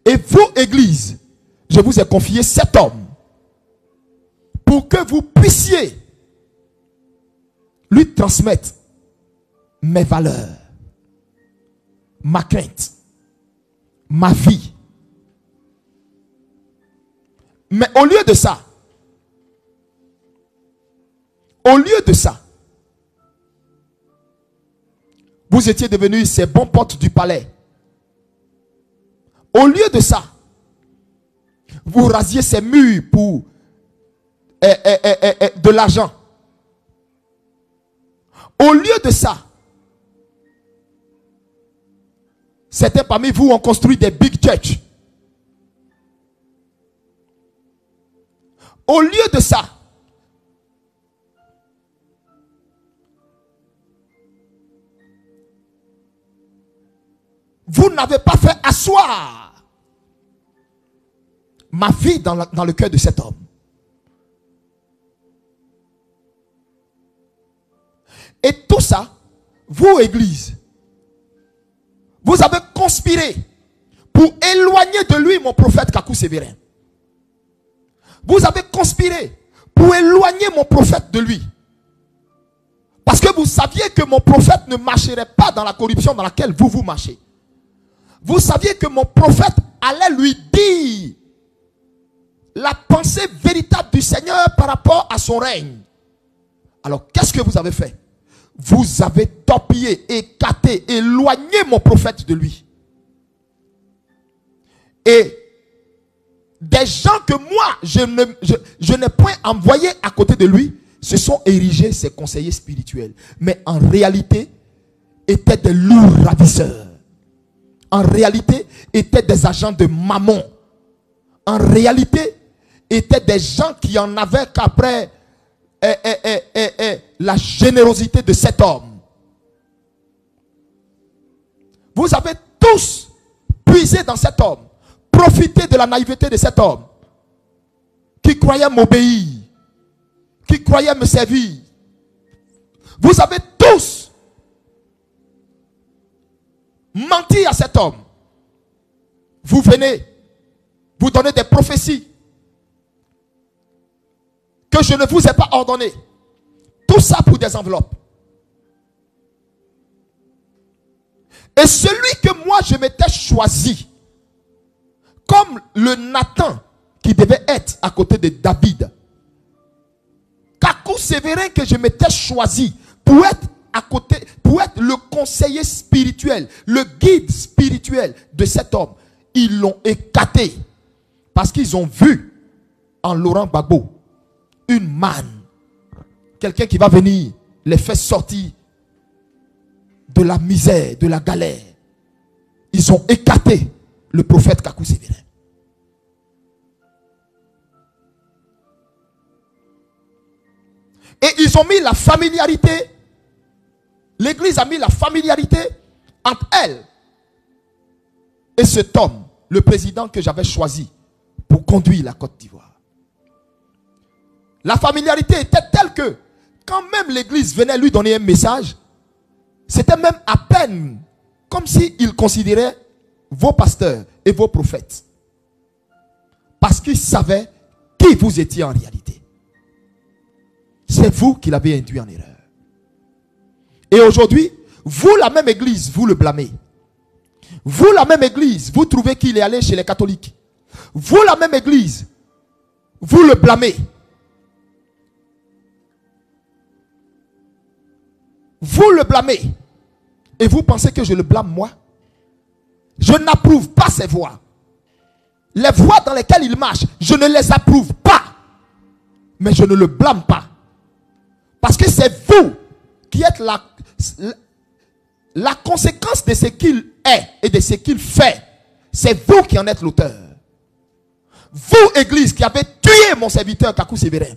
Et vous, Église, je vous ai confié cet homme pour que vous puissiez lui transmettre mes valeurs, ma crainte, ma vie. Mais au lieu de ça, vous étiez devenus ces bons potes du palais. Au lieu de ça, vous rasiez ces murs pour de l'argent. Au lieu de ça, certains parmi vous ont construit des big church. Au lieu de ça, vous n'avez pas fait asseoir ma vie dans le cœur de cet homme. Et tout ça, vous, Église, vous avez conspiré pour éloigner de lui mon prophète Kakou Sévérin. Vous avez conspiré pour éloigner mon prophète de lui. Parce que vous saviez que mon prophète ne marcherait pas dans la corruption dans laquelle vous marchez. Vous saviez que mon prophète allait lui dire la pensée véritable du Seigneur par rapport à son règne. Alors, qu'est-ce que vous avez fait? Vous avez torpillé, écarté, éloigné mon prophète de lui. Et des gens que moi, je n'ai point envoyé à côté de lui, se sont érigés ses conseillers spirituels. Mais en réalité, étaient des lourds ravisseurs. En réalité, étaient des agents de mammon. En réalité, étaient des gens qui en avaient qu'après la générosité de cet homme. Vous avez tous puisé dans cet homme, profité de la naïveté de cet homme qui croyait m'obéir, qui croyait me servir. Vous avez tous menti à cet homme. Vous venez, vous donnez des prophéties que je ne vous ai pas ordonnées. Tout ça pour des enveloppes. Et celui que moi je m'étais choisi comme le Nathan qui devait être à côté de David, Kakou Sévérin que je m'étais choisi pour être à côté, pour être le conseiller spirituel, le guide spirituel de cet homme, ils l'ont écarté. Parce qu'ils ont vu en Laurent Gbagbo une manne. Quelqu'un qui va venir les faire sortir de la misère, de la galère. Ils ont écarté le prophète Kakou Sévérin. Et ils ont mis la familiarité. L'église a mis la familiarité entre elle et cet homme, le président que j'avais choisi pour conduire la Côte d'Ivoire. La familiarité était telle que quand même l'église venait lui donner un message, c'était même à peine comme s'il considérait vos pasteurs et vos prophètes. Parce qu'il savait qui vous étiez en réalité. C'est vous qui l'avez induit en erreur. Et aujourd'hui, vous la même église, vous le blâmez. Vous la même église, vous trouvez qu'il est allé chez les catholiques. Vous la même église, vous le blâmez. Vous le blâmez. Et vous pensez que je le blâme moi? Je n'approuve pas ces voies. Les voies dans lesquelles il marche, je ne les approuve pas. Mais je ne le blâme pas. Parce que c'est vous qui êtes la conséquence de ce qu'il est et de ce qu'il fait. C'est vous qui en êtes l'auteur. Vous, église, qui avez tué mon serviteur Kakou Sévérin.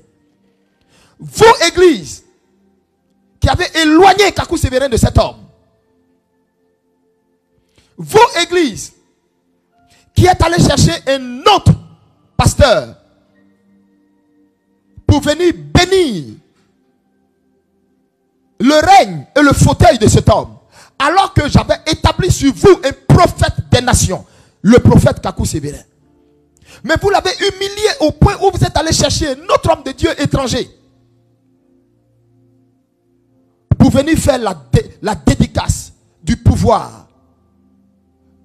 Vous, église, qui avez éloigné Kakou Sévérin de cet homme. Vous, église, qui êtes allé chercher un autre pasteur pour venir bénir le règne et le fauteuil de cet homme, alors que j'avais établi sur vous un prophète des nations, le prophète Kakou Sévérin. Mais vous l'avez humilié au point où vous êtes allé chercher un autre homme de Dieu étranger pour venir faire la dédicace du pouvoir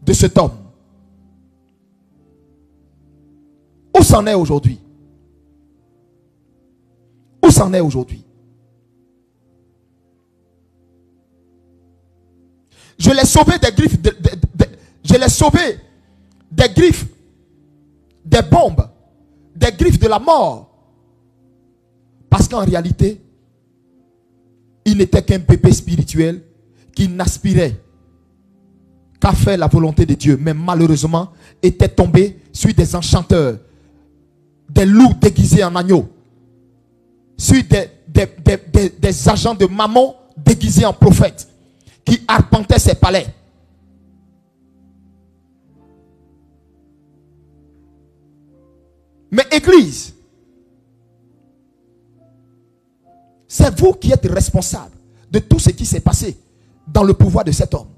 de cet homme. Où s'en est aujourd'hui? Où s'en est aujourd'hui? Je l'ai sauvé des griffes, je l'ai sauvé des griffes, des bombes, des griffes de la mort. Parce qu'en réalité, il n'était qu'un bébé spirituel qui n'aspirait qu'à faire la volonté de Dieu. Mais malheureusement, était tombé sur des enchanteurs, des loups déguisés en agneaux, sur des agents de mammon déguisés en prophètes, qui arpentaient ses palais. Mais église, c'est vous qui êtes responsable de tout ce qui s'est passé dans le pouvoir de cet homme.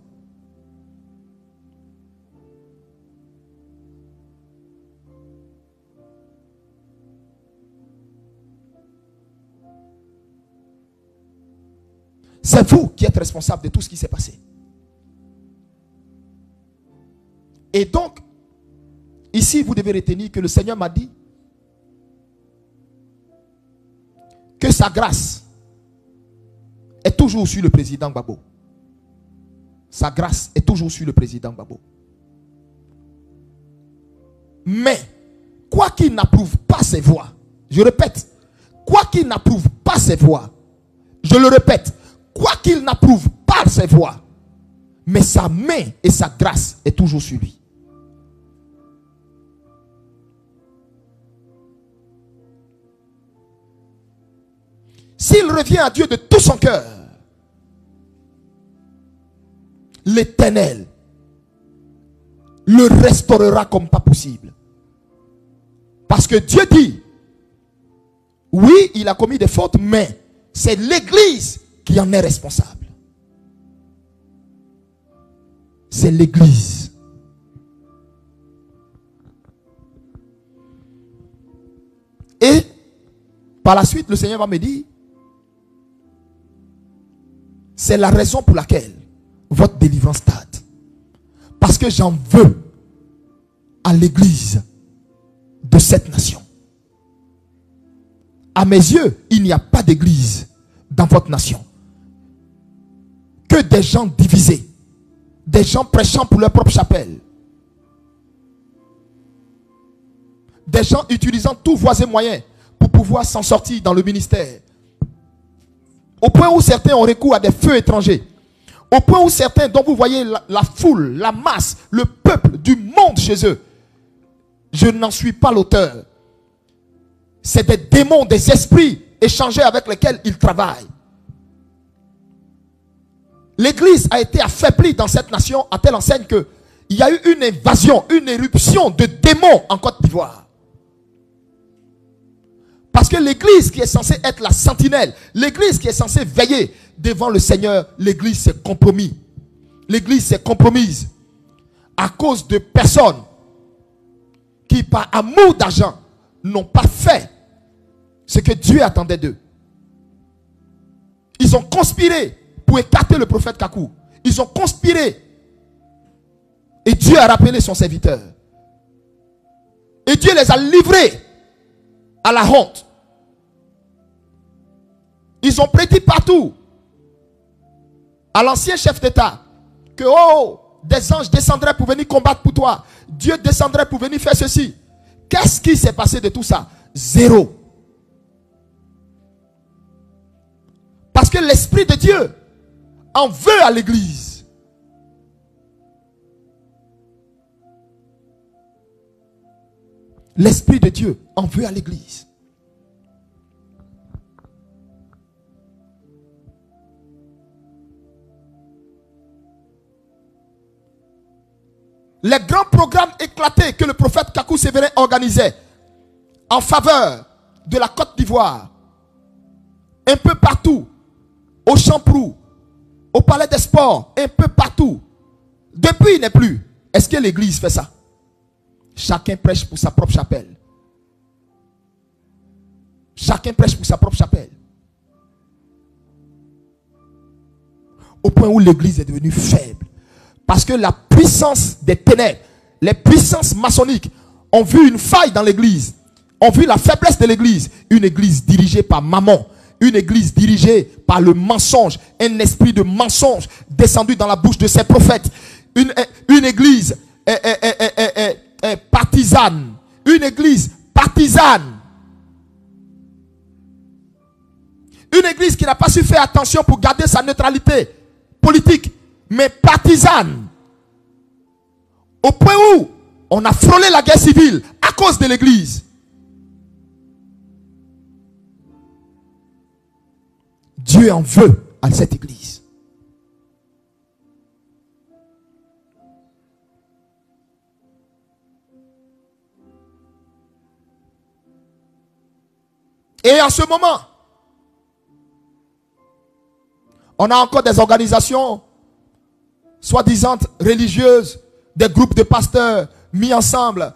C'est vous qui êtes responsable de tout ce qui s'est passé. Et donc, ici, vous devez retenir que le Seigneur m'a dit que sa grâce est toujours sur le président Gbagbo. Sa grâce est toujours sur le président Gbagbo. Mais, quoi qu'il n'approuve pas ses voies, je répète, quoi qu'il n'approuve pas ses voies, je le répète, quoi qu'il n'approuve pas ses voies, mais sa main et sa grâce est toujours sur lui. S'il revient à Dieu de tout son cœur, l'Éternel le restaurera comme pas possible. Parce que Dieu dit, oui, il a commis des fautes, mais c'est l'Église qui en est responsable. C'est l'Église. Et par la suite, le Seigneur va me dire, c'est la raison pour laquelle votre délivrance tarde. Parce que j'en veux à l'Église de cette nation. À mes yeux, il n'y a pas d'église dans votre nation. Que des gens divisés, des gens prêchant pour leur propre chapelle, des gens utilisant tous voies et moyens pour pouvoir s'en sortir dans le ministère. Au point où certains ont recours à des feux étrangers. Au point où certains, dont vous voyez la foule, la masse, le peuple du monde chez eux. Je n'en suis pas l'auteur. C'est des démons, des esprits échangés avec lesquels ils travaillent. L'église a été affaiblie dans cette nation à telle enseigne que il y a eu une invasion, une éruption de démons en Côte d'Ivoire. Parce que l'église qui est censée être la sentinelle, l'église qui est censée veiller devant le Seigneur, l'église s'est compromise. L'église s'est compromise à cause de personnes qui, par amour d'argent, n'ont pas fait ce que Dieu attendait d'eux. Ils ont conspiré pour écarter le prophète Kakou. Ils ont conspiré. Et Dieu a rappelé son serviteur. Et Dieu les a livrés à la honte. Ils ont prédit partout à l'ancien chef d'État que des anges descendraient pour venir combattre pour toi. Dieu descendrait pour venir faire ceci. Qu'est-ce qui s'est passé de tout ça? Zéro. Parce que l'Esprit de Dieu en veut à l'église. L'Esprit de Dieu en veut à l'église. Les grands programmes éclatés que le prophète Kakou Sévérin organisait en faveur de la Côte d'Ivoire, un peu partout, au Champrou, au Palais des Sports, un peu partout. Depuis, il n'est plus. Est-ce que l'église fait ça? Chacun prêche pour sa propre chapelle. Chacun prêche pour sa propre chapelle. Au point où l'église est devenue faible. Parce que la puissance des ténèbres, les puissances maçonniques ont vu une faille dans l'église. Ont vu la faiblesse de l'église. Une église dirigée par Mammon. Une église dirigée par le mensonge. Un esprit de mensonge descendu dans la bouche de ses prophètes. Une église partisane. Une église partisane. Une église qui n'a pas su faire attention pour garder sa neutralité politique, mais partisane. Au point où on a frôlé la guerre civile à cause de l'église. Dieu en veut à cette église. Et en ce moment, on a encore des organisations soi-disant religieuses, des groupes de pasteurs mis ensemble,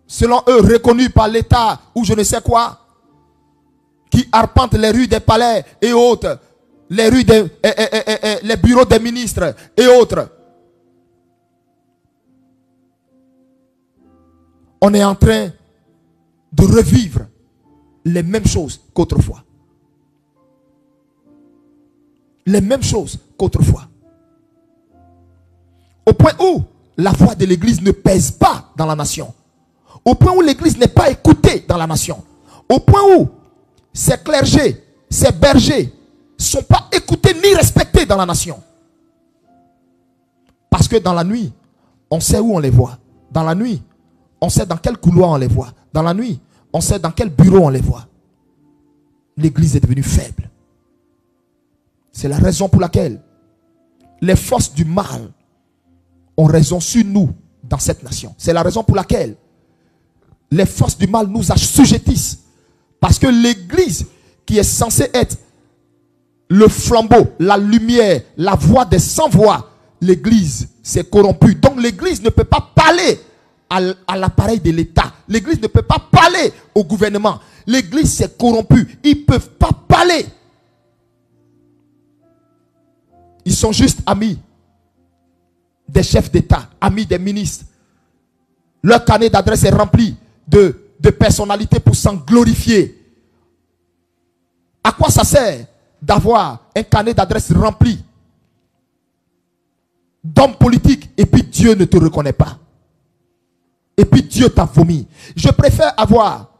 selon eux reconnus par l'État ou je ne sais quoi, qui arpentent les rues des palais et autres, les rues les bureaux des ministres et autres. On est en train de revivre les mêmes choses qu'autrefois. Les mêmes choses qu'autrefois. Au point où la voix de l'église ne pèse pas dans la nation. Au point où l'église n'est pas écoutée dans la nation. Au point où ces clergés, ces bergers ne sont pas écoutés ni respectés dans la nation. Parce que dans la nuit, on sait où on les voit. Dans la nuit, on sait dans quel couloir on les voit. Dans la nuit, on sait dans quel bureau on les voit. L'église est devenue faible. C'est la raison pour laquelle les forces du mal ont raison sur nous dans cette nation. C'est la raison pour laquelle les forces du mal nous assujettissent. Parce que l'église qui est censée être le flambeau, la lumière, la voix des sans-voix, l'église s'est corrompue. Donc l'église ne peut pas parler à l'appareil de l'État. L'église ne peut pas parler au gouvernement. L'église s'est corrompue. Ils ne peuvent pas parler. Ils sont juste amis des chefs d'État, amis des ministres. Leur carnet d'adresse est rempli de personnalités pour s'en glorifier. À quoi ça sert d'avoir un carnet d'adresse rempli d'homme politique et puis Dieu ne te reconnaît pas. Et puis Dieu t'a vomi. Je préfère avoir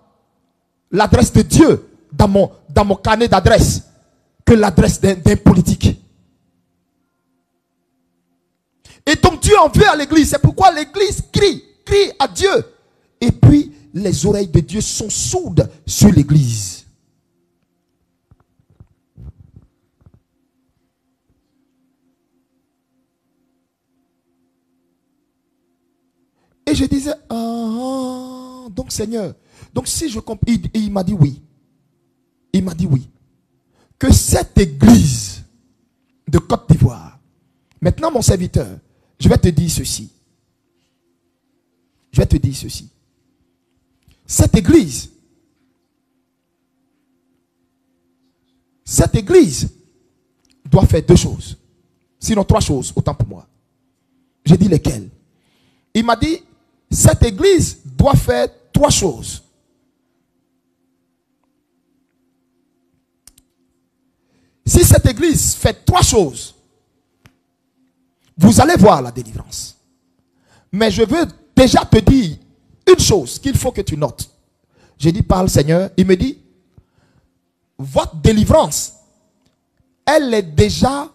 l'adresse de Dieu dans mon carnet d'adresse que l'adresse d'un politique. Et donc Dieu en veut à l'église. C'est pourquoi l'église crie à Dieu. Et puis les oreilles de Dieu sont sourdes sur l'église. Et je disais, donc Seigneur, donc si je comprends, il m'a dit oui. Il m'a dit oui. Que cette église de Côte d'Ivoire, maintenant mon serviteur, je vais te dire ceci. Je vais te dire ceci. Cette église doit faire deux choses. Sinon trois choses, autant pour moi. J'ai dit lesquelles? Il m'a dit, cette église doit faire trois choses. Si cette église fait trois choses, vous allez voir la délivrance. Mais je veux déjà te dire une chose qu'il faut que tu notes. J'ai dit, parle Seigneur. Il me dit, votre délivrance, elle est déjà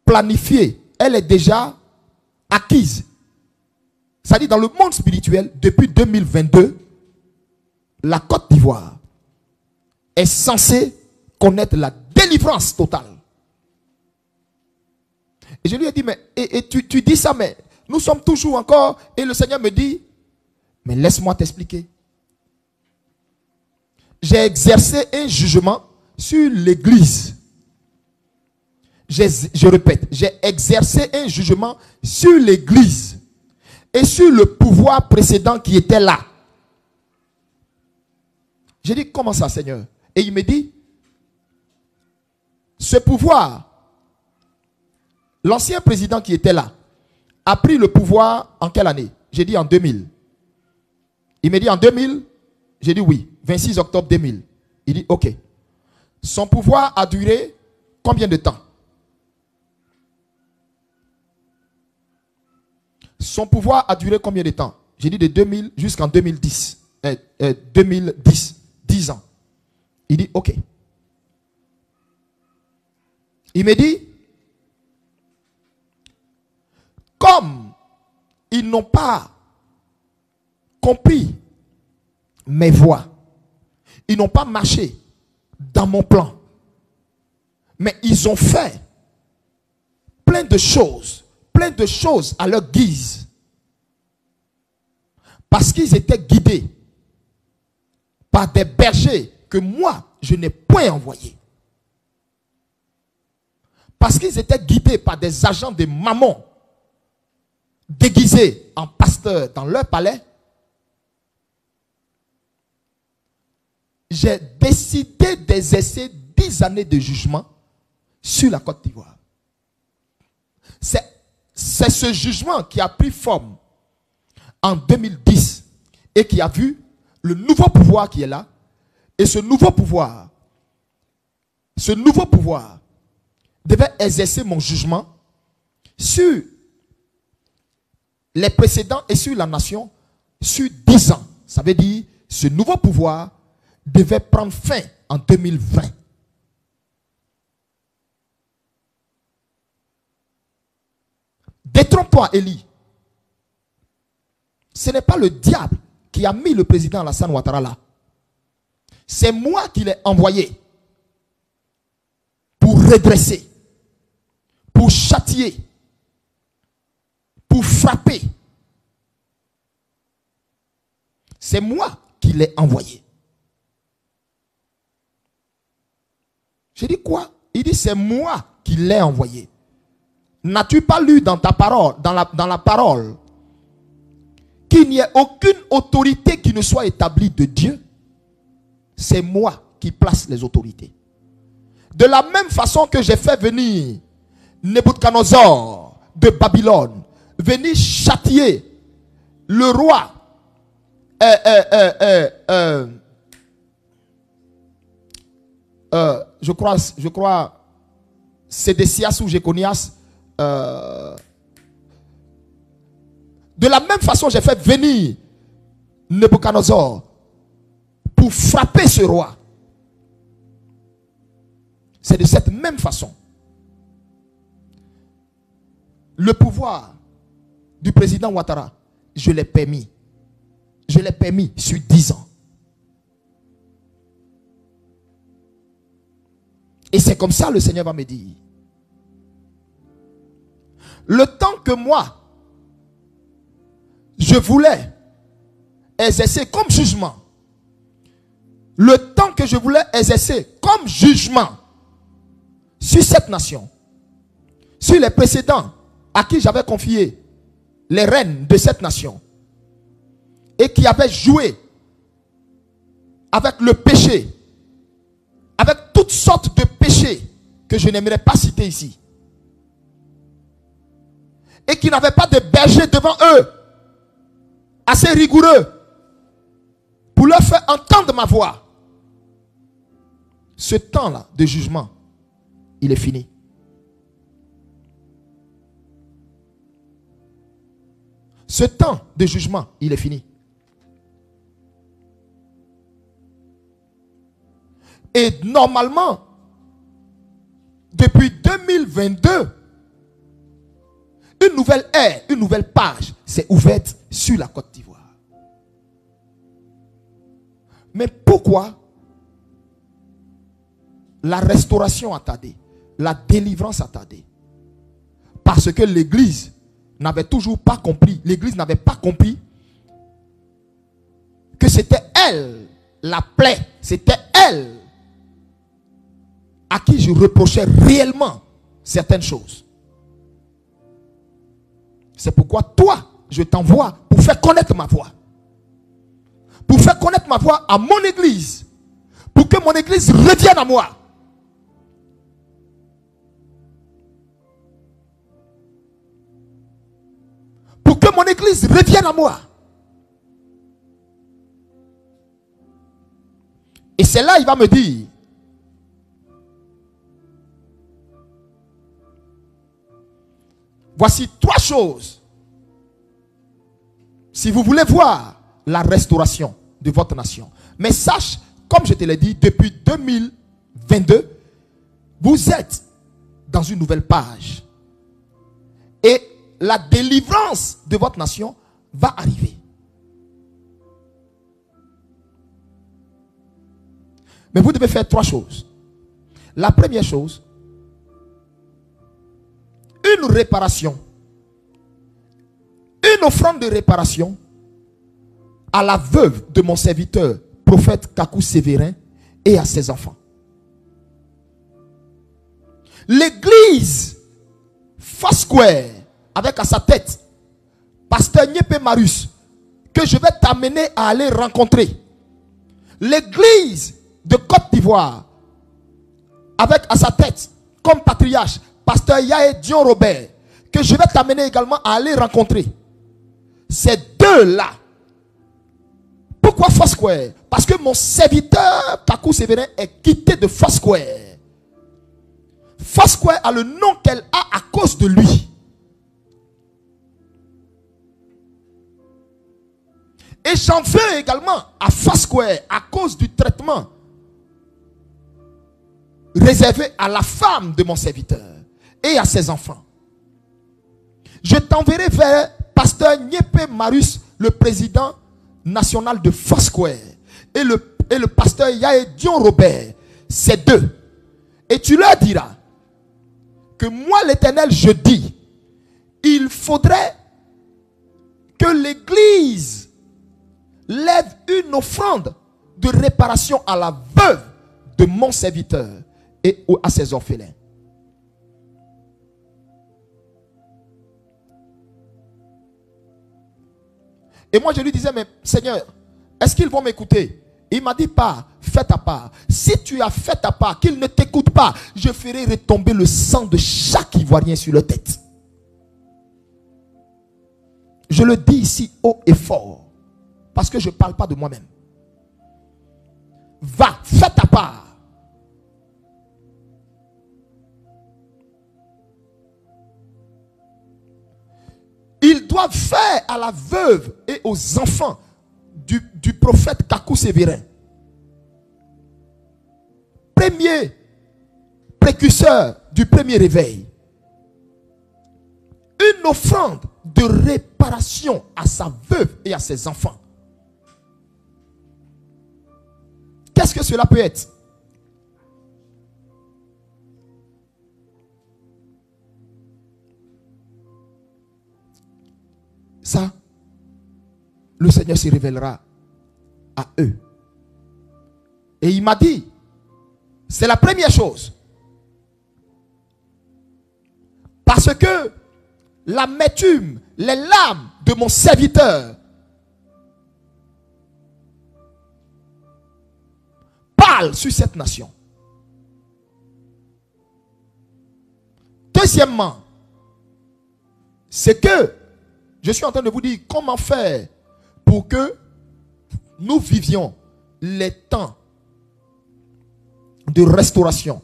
planifiée. Elle est déjà acquise. C'est-à-dire dans le monde spirituel, depuis 2022, la Côte d'Ivoire est censée connaître la délivrance totale. Et je lui ai dit, mais tu dis ça, mais nous sommes toujours encore. Et le Seigneur me dit, mais laisse-moi t'expliquer. J'ai exercé un jugement sur l'église. Je répète, j'ai exercé un jugement sur l'église et sur le pouvoir précédent qui était là. J'ai dit, comment ça, Seigneur? Et il me dit, ce pouvoir, l'ancien président qui était là, a pris le pouvoir en quelle année? J'ai dit en 2000. Il me dit en 2000. J'ai dit oui, 26 octobre 2000. Il dit ok. Son pouvoir a duré combien de temps? Son pouvoir a duré combien de temps? J'ai dit de 2000 jusqu'en 2010. 2010. 10 ans. Il dit ok. Il me dit, comme ils n'ont pas compris mes voies, ils n'ont pas marché dans mon plan, mais ils ont fait plein de choses à leur guise, parce qu'ils étaient guidés par des bergers que moi je n'ai point envoyés, parce qu'ils étaient guidés par des agents de Mammon déguisés en pasteurs dans leur palais. J'ai décidé d'exercer 10 années de jugement sur la Côte d'Ivoire. C'est ce jugement qui a pris forme en 2010 et qui a vu le nouveau pouvoir qui est là. Et ce nouveau pouvoir devait exercer mon jugement sur les précédents et sur la nation sur 10 ans. Ça veut dire ce nouveau pouvoir devait prendre fin en 2020. Détrompe-toi, Élie. Ce n'est pas le diable qui a mis le président Alassane Ouattara là. C'est moi qui l'ai envoyé pour redresser, pour châtier, pour frapper. C'est moi qui l'ai envoyé. J'ai dit quoi? Il dit c'est moi qui l'ai envoyé. N'as-tu pas lu dans ta parole, dans la parole, qu'il n'y ait aucune autorité qui ne soit établie de Dieu? C'est moi qui place les autorités. De la même façon que j'ai fait venir Nebuchadnezzar de Babylone, venir châtier le roi je crois Sédécias ou Jéconias De la même façon, j'ai fait venir Nebuchadnezzar pour frapper ce roi. C'est de cette même façon. Le pouvoir du président Ouattara, je l'ai permis. Je l'ai permis sur 10 ans. Et c'est comme ça le Seigneur va me dire. Le temps que moi, je voulais exercer comme jugement, le temps que je voulais exercer comme jugement sur cette nation, sur les précédents à qui j'avais confié les rênes de cette nation et qui avaient joué avec le péché, avec toutes sortes de péchés que je n'aimerais pas citer ici, et qui n'avaient pas de berger devant eux assez rigoureux pour leur faire entendre ma voix. Ce temps-là de jugement, il est fini. Ce temps de jugement, il est fini. Et normalement, depuis 2022, une nouvelle ère, une nouvelle page s'est ouverte sur la Côte d'Ivoire. Mais pourquoi la restauration a tardé, la délivrance a tardé? Parce que l'Église n'avait toujours pas compris, l'Église n'avait pas compris que c'était elle la plaie, c'était elle à qui je reprochais réellement certaines choses. C'est pourquoi toi, je t'envoie pour faire connaître ma voix. Pour faire connaître ma voix à mon église. Pour que mon église revienne à moi. Pour que mon église revienne à moi. Et c'est là il va me dire, voici 3 choses. Si vous voulez voir la restauration de votre nation. Mais sache, comme je te l'ai dit, depuis 2022, vous êtes dans une nouvelle page. Et la délivrance de votre nation va arriver. Mais vous devez faire 3 choses. La première chose, une réparation, une offrande de réparation à la veuve de mon serviteur, prophète Kakou Sévérin, et à ses enfants. L'église Foursquare, avec à sa tête pasteur Nyepé Marius, que je vais t'amener à aller rencontrer. L'église de Côte d'Ivoire, avec à sa tête comme patriarche pasteur Yaé Dion Robert, que je vais t'amener également à aller rencontrer. Ces deux-là. Pourquoi Foursquare? Parce que mon serviteur Kakou Sévérin est quitté de Foursquare. Foursquare a le nom qu'elle a à cause de lui. Et j'en veux également à Foursquare à cause du traitement réservé à la femme de mon serviteur et à ses enfants. Je t'enverrai vers pasteur Nyepé Marius, le président national de Foursquare, et le pasteur Yaé Dion Robert, ces deux. Et tu leur diras que moi l'Éternel, je dis, il faudrait que l'église lève une offrande de réparation à la veuve de mon serviteur et à ses orphelins. Et moi je lui disais, mais Seigneur, est-ce qu'ils vont m'écouter? Il m'a dit, pas, fais ta part. Si tu as fait ta part, qu'ils ne t'écoutent pas, je ferai retomber le sang de chaque Ivoirien sur leur tête. Je le dis ici haut et fort, parce que je ne parle pas de moi-même. Va, fais ta part. Il doit faire à la veuve et aux enfants du prophète Kakou Sévérin. Premier précurseur du premier réveil. Une offrande de réparation à sa veuve et à ses enfants. Qu'est-ce que cela peut être? Ça, le Seigneur se révélera à eux. Et il m'a dit, c'est la première chose. Parce que l'amertume, les larmes de mon serviteur parlent sur cette nation. Deuxièmement, c'est que je suis en train de vous dire comment faire pour que nous vivions les temps de restauration,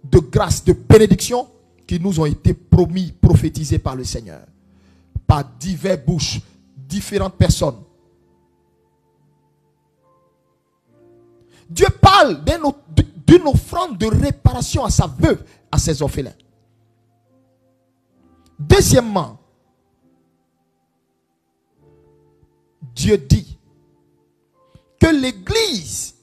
de grâce, de bénédiction qui nous ont été promis, prophétisés par le Seigneur, par diverses bouches, différentes personnes. Dieu parle d'une offrande de réparation à sa veuve, à ses orphelins. Deuxièmement, Dieu dit que l'Église,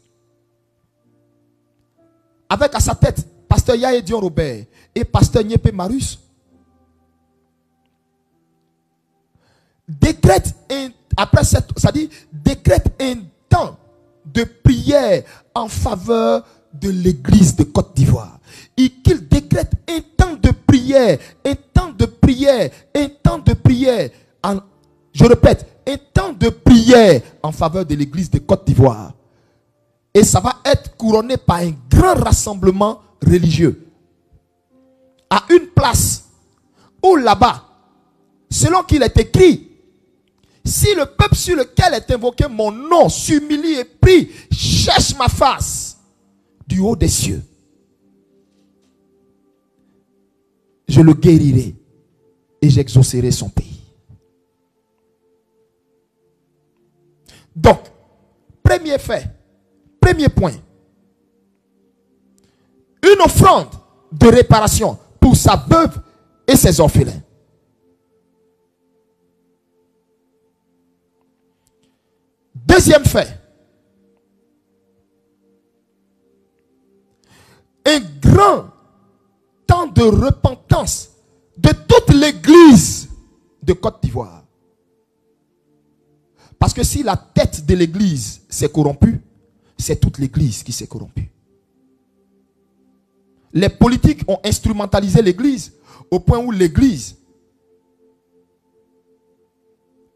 avec à sa tête Pasteur Yaé Dion Robert et Pasteur Nyepé Marus, décrète décrète un temps de prière en faveur de l'Église de Côte d'Ivoire. Et qu'il décrète un temps de prière, un temps de prière, un temps de prière. Je répète, un temps de prière en faveur de l'Église de Côte d'Ivoire. Et ça va être couronné par un grand rassemblement religieux. À une place où là-bas, selon qu'il est écrit, si le peuple sur lequel est invoqué mon nom s'humilie et prie, cherche ma face du haut des cieux, je le guérirai et j'exaucerai son pays. Donc, premier fait, premier point, une offrande de réparation pour sa veuve et ses orphelins. Deuxième fait, un grand temps de repentance de toute l'Église de Côte d'Ivoire. Parce que si la tête de l'Église s'est corrompue, c'est toute l'Église qui s'est corrompue. Les politiques ont instrumentalisé l'Église au point où l'Église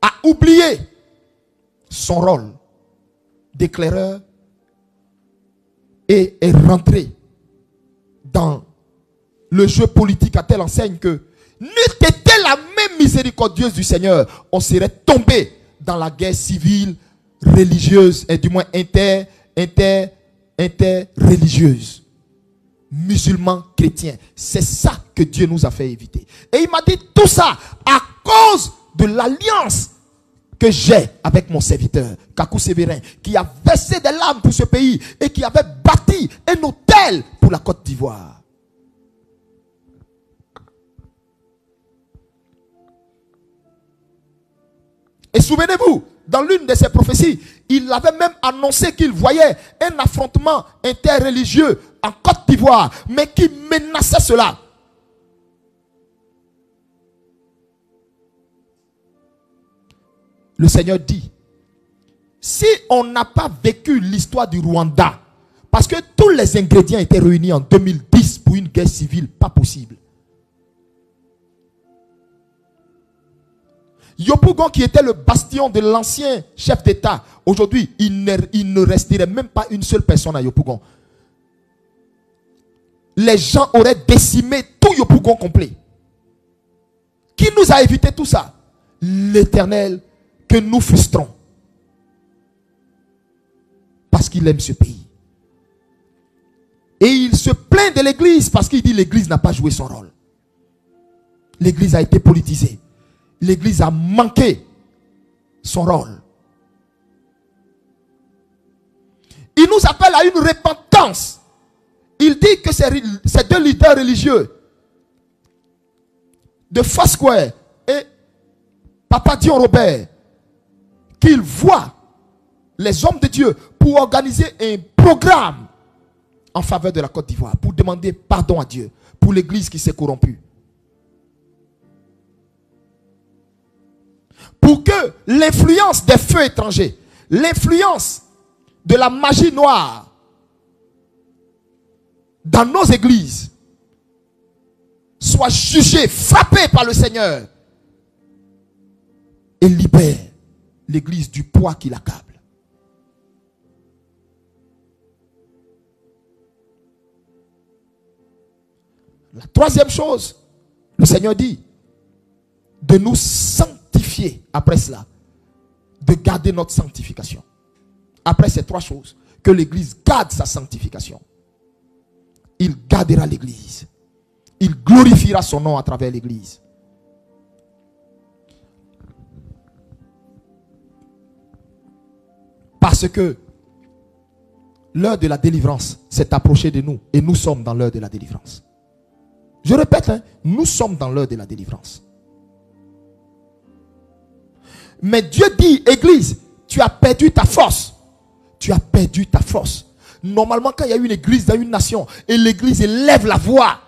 a oublié son rôle d'éclaireur et est rentrée dans le jeu politique à telle enseigne que n'eût été la même miséricordieuse du Seigneur, on serait tombé dans la guerre civile, religieuse, et du moins interreligieuse. Musulmans, chrétiens. C'est ça que Dieu nous a fait éviter. Et il m'a dit tout ça à cause de l'alliance que j'ai avec mon serviteur, Kakou Sévérin, qui a versé des larmes pour ce pays et qui avait bâti un hôtel pour la Côte d'Ivoire. Et souvenez-vous, dans l'une de ses prophéties, il avait même annoncé qu'il voyait un affrontement interreligieux en Côte d'Ivoire, mais qui menaçait cela. Le Seigneur dit, si on n'a pas vécu l'histoire du Rwanda, parce que tous les ingrédients étaient réunis en 2010 pour une guerre civile, pas possible. Yopougon, qui était le bastion de l'ancien chef d'État, aujourd'hui, il ne resterait même pas une seule personne à Yopougon. Les gens auraient décimé tout Yopougon complet. Qui nous a évité tout ça? L'Éternel que nous frustrons. Parce qu'il aime ce pays. Et il se plaint de l'Église parce qu'il dit l'église n'a pas joué son rôle. L'église a été politisée. l'église a manqué son rôle. Il nous appelle à une repentance. Il dit que ces deux leaders religieux de Foursquare et Papa Dion Robert, qu'ils voient les hommes de Dieu pour organiser un programme en faveur de la Côte d'Ivoire, pour demander pardon à Dieu pour l'église qui s'est corrompue. Pour que l'influence des feux étrangers, l'influence de la magie noire dans nos églises soit jugée, frappée par le Seigneur et libère l'église du poids qui l'accable. La troisième chose, le Seigneur dit de nous sanctifier après cela, de garder notre sanctification. Après ces trois choses, que l'église garde sa sanctification. Il gardera l'église. Il glorifiera son nom à travers l'église. Parce que l'heure de la délivrance s'est approchée de nous et nous sommes dans l'heure de la délivrance. Je répète, nous sommes dans l'heure de la délivrance. Mais Dieu dit, église, tu as perdu ta force. Tu as perdu ta force. Normalement, quand il y a une église dans une nation et l'église élève la voix,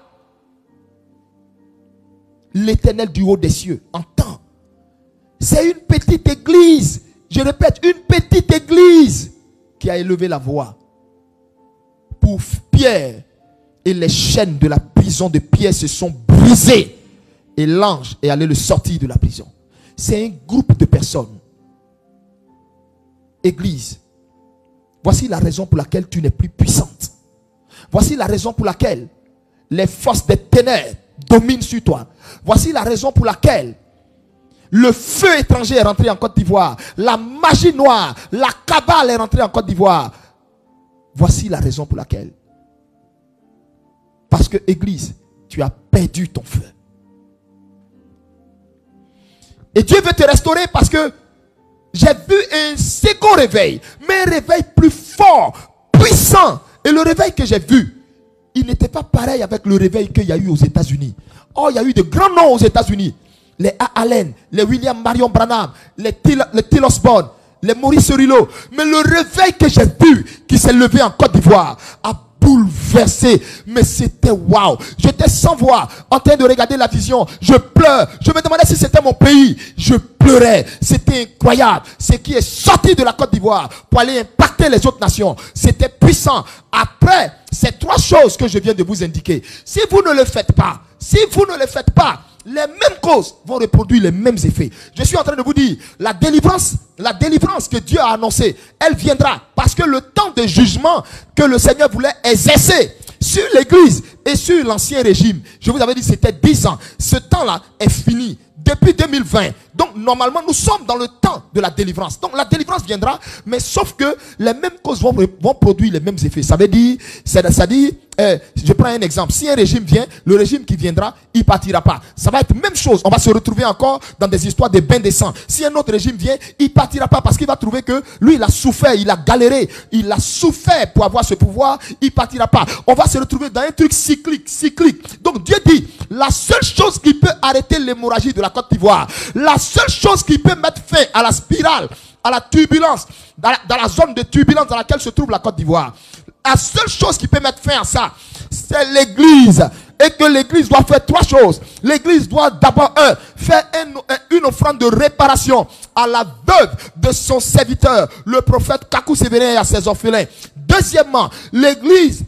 l'Éternel du haut des cieux entend. C'est une petite église. Je répète, une petite église qui a élevé la voix pour Pierre. Et les chaînes de la prison de Pierre se sont brisées. Et l'ange est allé le sortir de la prison. C'est un groupe de personnes. Église, voici la raison pour laquelle tu n'es plus puissante. Voici la raison pour laquelle les forces des ténèbres dominent sur toi. Voici la raison pour laquelle le feu étranger est rentré en Côte d'Ivoire. La magie noire, la cabale est rentrée en Côte d'Ivoire. Voici la raison pour laquelle. Parce que, église, tu as perdu ton feu. Et Dieu veut te restaurer parce que j'ai vu un second réveil, mais un réveil plus fort, puissant. Et le réveil que j'ai vu, il n'était pas pareil avec le réveil qu'il y a eu aux États-Unis. Oh, il y a eu de grands noms aux États-Unis. Les A. Allen, les William Marion Branham, les Till Osborne, les Maurice Cerullo. Mais le réveil que j'ai vu, qui s'est levé en Côte d'Ivoire, a bouleversé, mais c'était waouh. J'étais sans voix, en train de regarder la vision. Je pleure. Je me demandais si c'était mon pays. Je pleurais. C'était incroyable. Ce qui est sorti de la Côte d'Ivoire pour aller impacter les autres nations, c'était puissant. Après ces trois choses que je viens de vous indiquer, si vous ne le faites pas, les mêmes causes vont reproduire les mêmes effets. Je suis en train de vous dire, la délivrance que Dieu a annoncée, elle viendra parce que le temps de jugement que le Seigneur voulait exercer sur l'église et sur l'ancien régime, je vous avais dit c'était 10 ans. Ce temps-là est fini depuis 2020. Donc normalement nous sommes dans le temps de la délivrance. Donc la délivrance viendra, mais sauf que les mêmes causes vont produire les mêmes effets. Ça veut dire, je prends un exemple. Si un régime vient, le régime qui viendra, il partira pas. Ça va être la même chose. On va se retrouver encore dans des histoires de bains de sang. Si un autre régime vient, il partira pas parce qu'il va trouver que lui il a souffert, il a galéré, il a souffert pour avoir ce pouvoir, il partira pas. On va se retrouver dans un truc cyclique. Donc Dieu dit, la seule chose qui peut arrêter l'hémorragie de la Côte d'Ivoire, la seule chose qui peut mettre fin à la spirale, à la turbulence, dans la zone de turbulence dans laquelle se trouve la Côte d'Ivoire, la seule chose qui peut mettre fin à ça, c'est l'église. Et que l'église doit faire trois choses. L'église doit d'abord, faire une offrande de réparation à la veuve de son serviteur, le prophète Kakou Sévérin, et à ses orphelins. Deuxièmement, l'église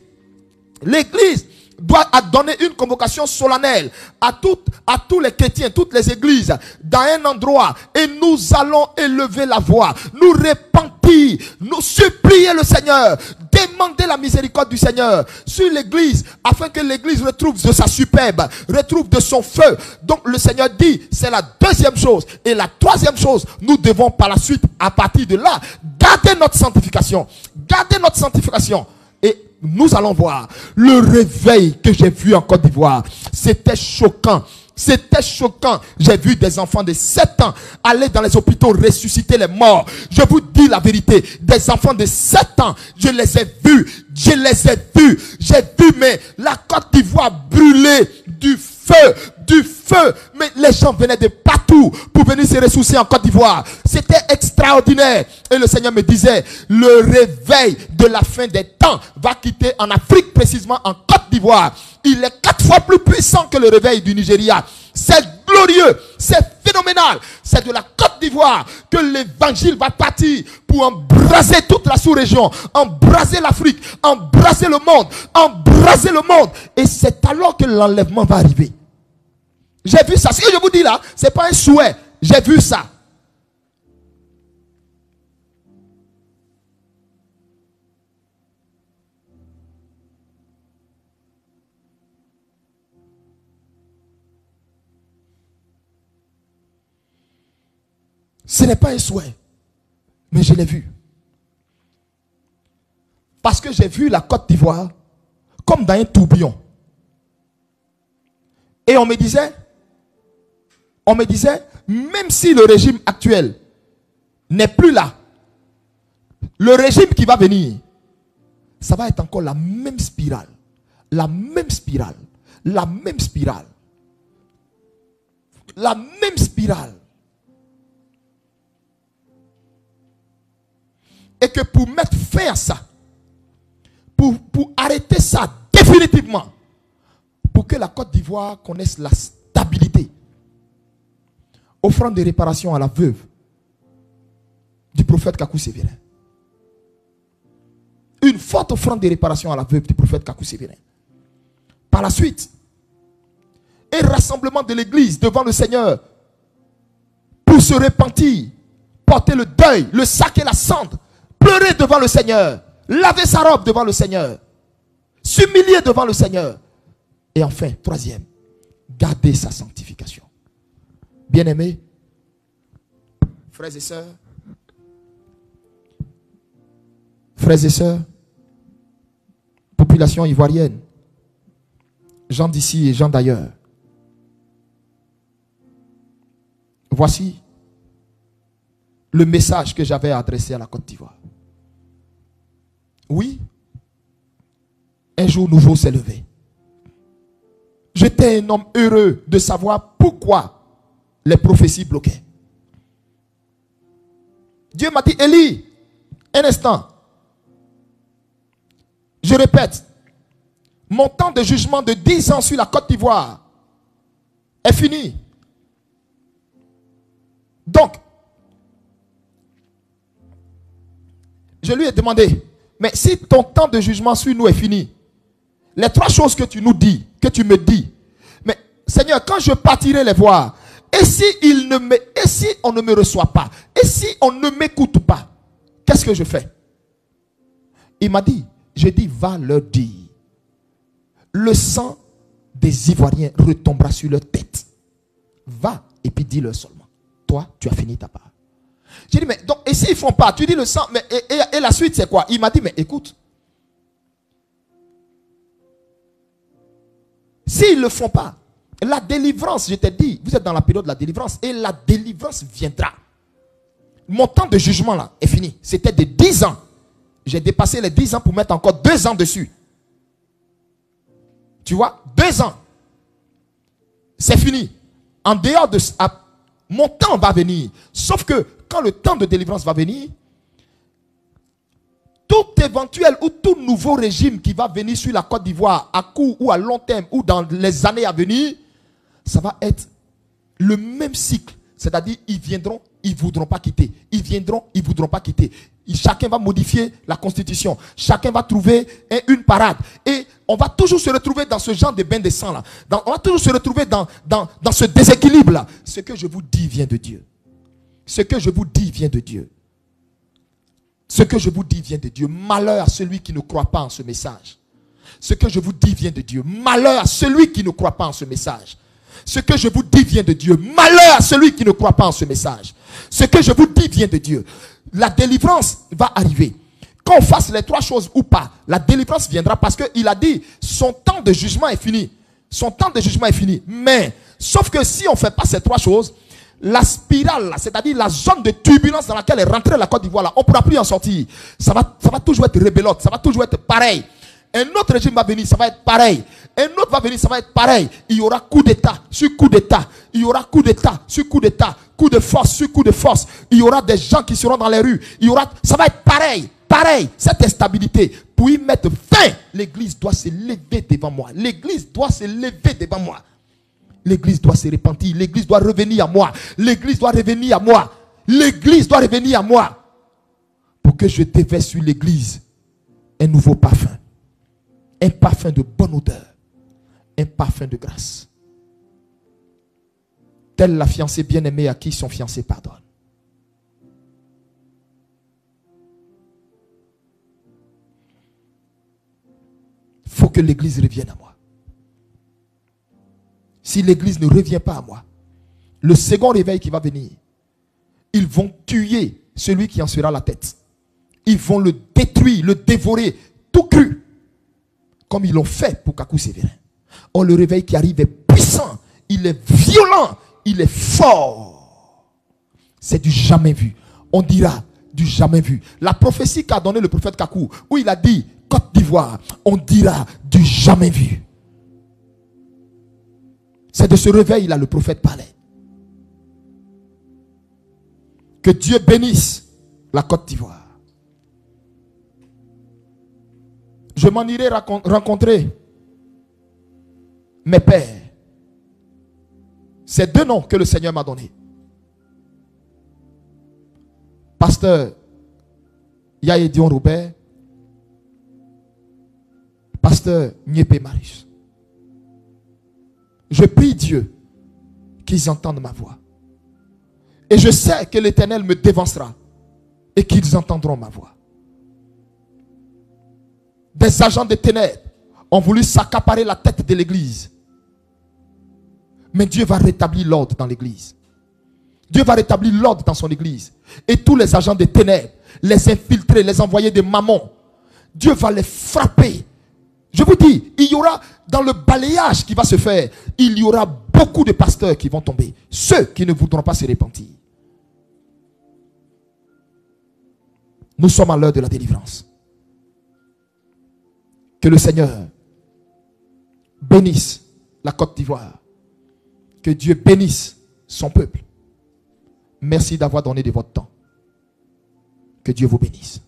doit donner une convocation solennelle à tous les chrétiens, toutes les églises, dans un endroit, et nous allons élever la voix, nous repentir, nous supplier le Seigneur, demander la miséricorde du Seigneur sur l'église, afin que l'église retrouve de sa superbe, retrouve de son feu. Donc le Seigneur dit, c'est la deuxième chose. Et la troisième chose, nous devons par la suite, à partir de là, garder notre sanctification. Garder notre sanctification. Et nous allons voir le réveil que j'ai vu en Côte d'Ivoire. C'était choquant. C'était choquant. J'ai vu des enfants de 7 ans aller dans les hôpitaux ressusciter les morts. Je vous dis la vérité. Des enfants de 7 ans, je les ai vus. Je les ai vus. J'ai vu, mais la Côte d'Ivoire brûlée, du feu, du feu. Mais les gens venaient de partout pour venir se ressourcer en Côte d'Ivoire. C'était extraordinaire. Et le Seigneur me disait, le réveil de la fin des temps va quitter en Afrique, précisément en Côte d'Ivoire. Il est 4 fois plus puissant que le réveil du Nigeria. C'est glorieux, c'est phénoménal. C'est de la Côte d'Ivoire que l'évangile va partir pour embraser toute la sous-région, embraser l'Afrique, embraser le monde, embraser le monde. Et c'est alors que l'enlèvement va arriver. J'ai vu ça. Ce que je vous dis là, ce n'est pas un souhait. J'ai vu ça. Ce n'est pas un souhait, mais je l'ai vu. Parce que j'ai vu la Côte d'Ivoire comme dans un tourbillon. Et on me disait, même si le régime actuel n'est plus là, le régime qui va venir, ça va être encore la même spirale. La même spirale. La même spirale. La même spirale. Et que pour mettre fin à ça, pour arrêter ça définitivement, pour que la Côte d'Ivoire connaisse la stabilité, offrande de réparation à la veuve du prophète Kakou Sévérin. Une forte offrande de réparation à la veuve du prophète Kakou Sévérin. Par la suite, un rassemblement de l'église devant le Seigneur pour se repentir, porter le deuil, le sac et la cendre, pleurer devant le Seigneur, laver sa robe devant le Seigneur, s'humilier devant le Seigneur. Et enfin, troisième, garder sa sanctification. Bien-aimés, frères et sœurs, population ivoirienne, gens d'ici et gens d'ailleurs, voici le message que j'avais adressé à la Côte d'Ivoire. Oui, un jour nouveau s'est levé. J'étais un homme heureux de savoir pourquoi les prophéties bloquaient. Dieu m'a dit, Élie, un instant. Je répète, mon temps de jugement de 10 ans sur la Côte d'Ivoire est fini. Donc, je lui ai demandé, mais si ton temps de jugement sur nous est fini, les 3 choses que tu nous dis, que tu me dis, mais Seigneur, quand je partirai les voir, et si on ne me reçoit pas, et si on ne m'écoute pas, qu'est-ce que je fais? Il m'a dit, j'ai dit, va leur dire, le sang des Ivoiriens retombera sur leur tête. Va et puis dis-leur seulement, toi, tu as fini ta part. J'ai dit, mais donc, et s'ils ne font pas, tu dis le sang, mais et la suite c'est quoi? Il m'a dit, mais écoute, s'ils ne le font pas, la délivrance, je t'ai dit, vous êtes dans la période de la délivrance, et la délivrance viendra. Mon temps de jugement là est fini. C'était de 10 ans. J'ai dépassé les 10 ans pour mettre encore 2 ans dessus. Tu vois, 2 ans. C'est fini. En dehors de ça, mon temps va venir. Sauf que quand le temps de délivrance va venir, tout éventuel ou tout nouveau régime qui va venir sur la Côte d'Ivoire à court ou à long terme ou dans les années à venir, ça va être le même cycle. C'est-à-dire, ils viendront, ils ne voudront pas quitter. Ils viendront, ils ne voudront pas quitter. Chacun va modifier la constitution. Chacun va trouver une parade. Et on va toujours se retrouver dans ce genre de bain de sang là. On va toujours se retrouver dans ce déséquilibre là. Ce que je vous dis vient de Dieu. Ce que je vous dis vient de Dieu. Ce que je vous dis vient de Dieu. Malheur à celui qui ne croit pas en ce message. Ce que je vous dis vient de Dieu. Malheur à celui qui ne croit pas en ce message. Ce que je vous dis vient de Dieu. Malheur à celui qui ne croit pas en ce message. Ce que je vous dis vient de Dieu. La délivrance va arriver. Qu'on fasse les 3 choses ou pas, la délivrance viendra parce qu'il a dit son temps de jugement est fini. Son temps de jugement est fini. Mais Sauf que si on ne fait pas ces trois choses, la spirale, c'est-à-dire la zone de turbulence dans laquelle est rentrée la Côte d'Ivoire, on ne pourra plus en sortir. Ça va toujours être rebelote, ça va toujours être pareil. Un autre régime va venir, ça va être pareil. Un autre va venir, ça va être pareil. Il y aura coup d'État sur coup d'État. Il y aura coup d'État sur coup d'État. Coup de force sur coup de force. Il y aura des gens qui seront dans les rues. Ça va être pareil. Pareil. Cette instabilité. Pour y mettre fin, l'église doit se lever devant moi. L'église doit se lever devant moi. L'église doit se repentir. L'église doit revenir à moi. L'église doit revenir à moi. L'église doit revenir à moi. Pour que je déverse sur l'église un nouveau parfum. Un parfum de bonne odeur. Un parfum de grâce. Telle la fiancée bien-aimée à qui son fiancé pardonne. Il faut que l'église revienne à moi. Si l'église ne revient pas à moi, le second réveil qui va venir, ils vont tuer celui qui en sera la tête. Ils vont le détruire, le dévorer, tout cru. Comme ils l'ont fait pour Kakou Sévérin. Or, le réveil qui arrive est puissant, il est violent, il est fort. C'est du jamais vu. On dira du jamais vu. La prophétie qu'a donnée le prophète Kakou, où il a dit Côte d'Ivoire, on dira du jamais vu. C'est de ce réveil là le prophète parlait. Que Dieu bénisse la Côte d'Ivoire. Je m'en irai rencontrer mes pères. C'est deux noms que le Seigneur m'a donnés. Pasteur Yaye Dion Robert, Pasteur Nyepé Marius. Je prie Dieu qu'ils entendent ma voix. Et je sais que l'Éternel me dévancera et qu'ils entendront ma voix. Des agents des ténèbres ont voulu s'accaparer la tête de l'église. Mais Dieu va rétablir l'ordre dans l'église. Dieu va rétablir l'ordre dans son église. Et tous les agents des ténèbres, les infiltrés, les envoyés de mammon, Dieu va les frapper. Je vous dis, il y aura dans le balayage qui va se faire, il y aura beaucoup de pasteurs qui vont tomber. Ceux qui ne voudront pas se repentir. Nous sommes à l'heure de la délivrance. Que le Seigneur bénisse la Côte d'Ivoire. Que Dieu bénisse son peuple. Merci d'avoir donné de votre temps. Que Dieu vous bénisse.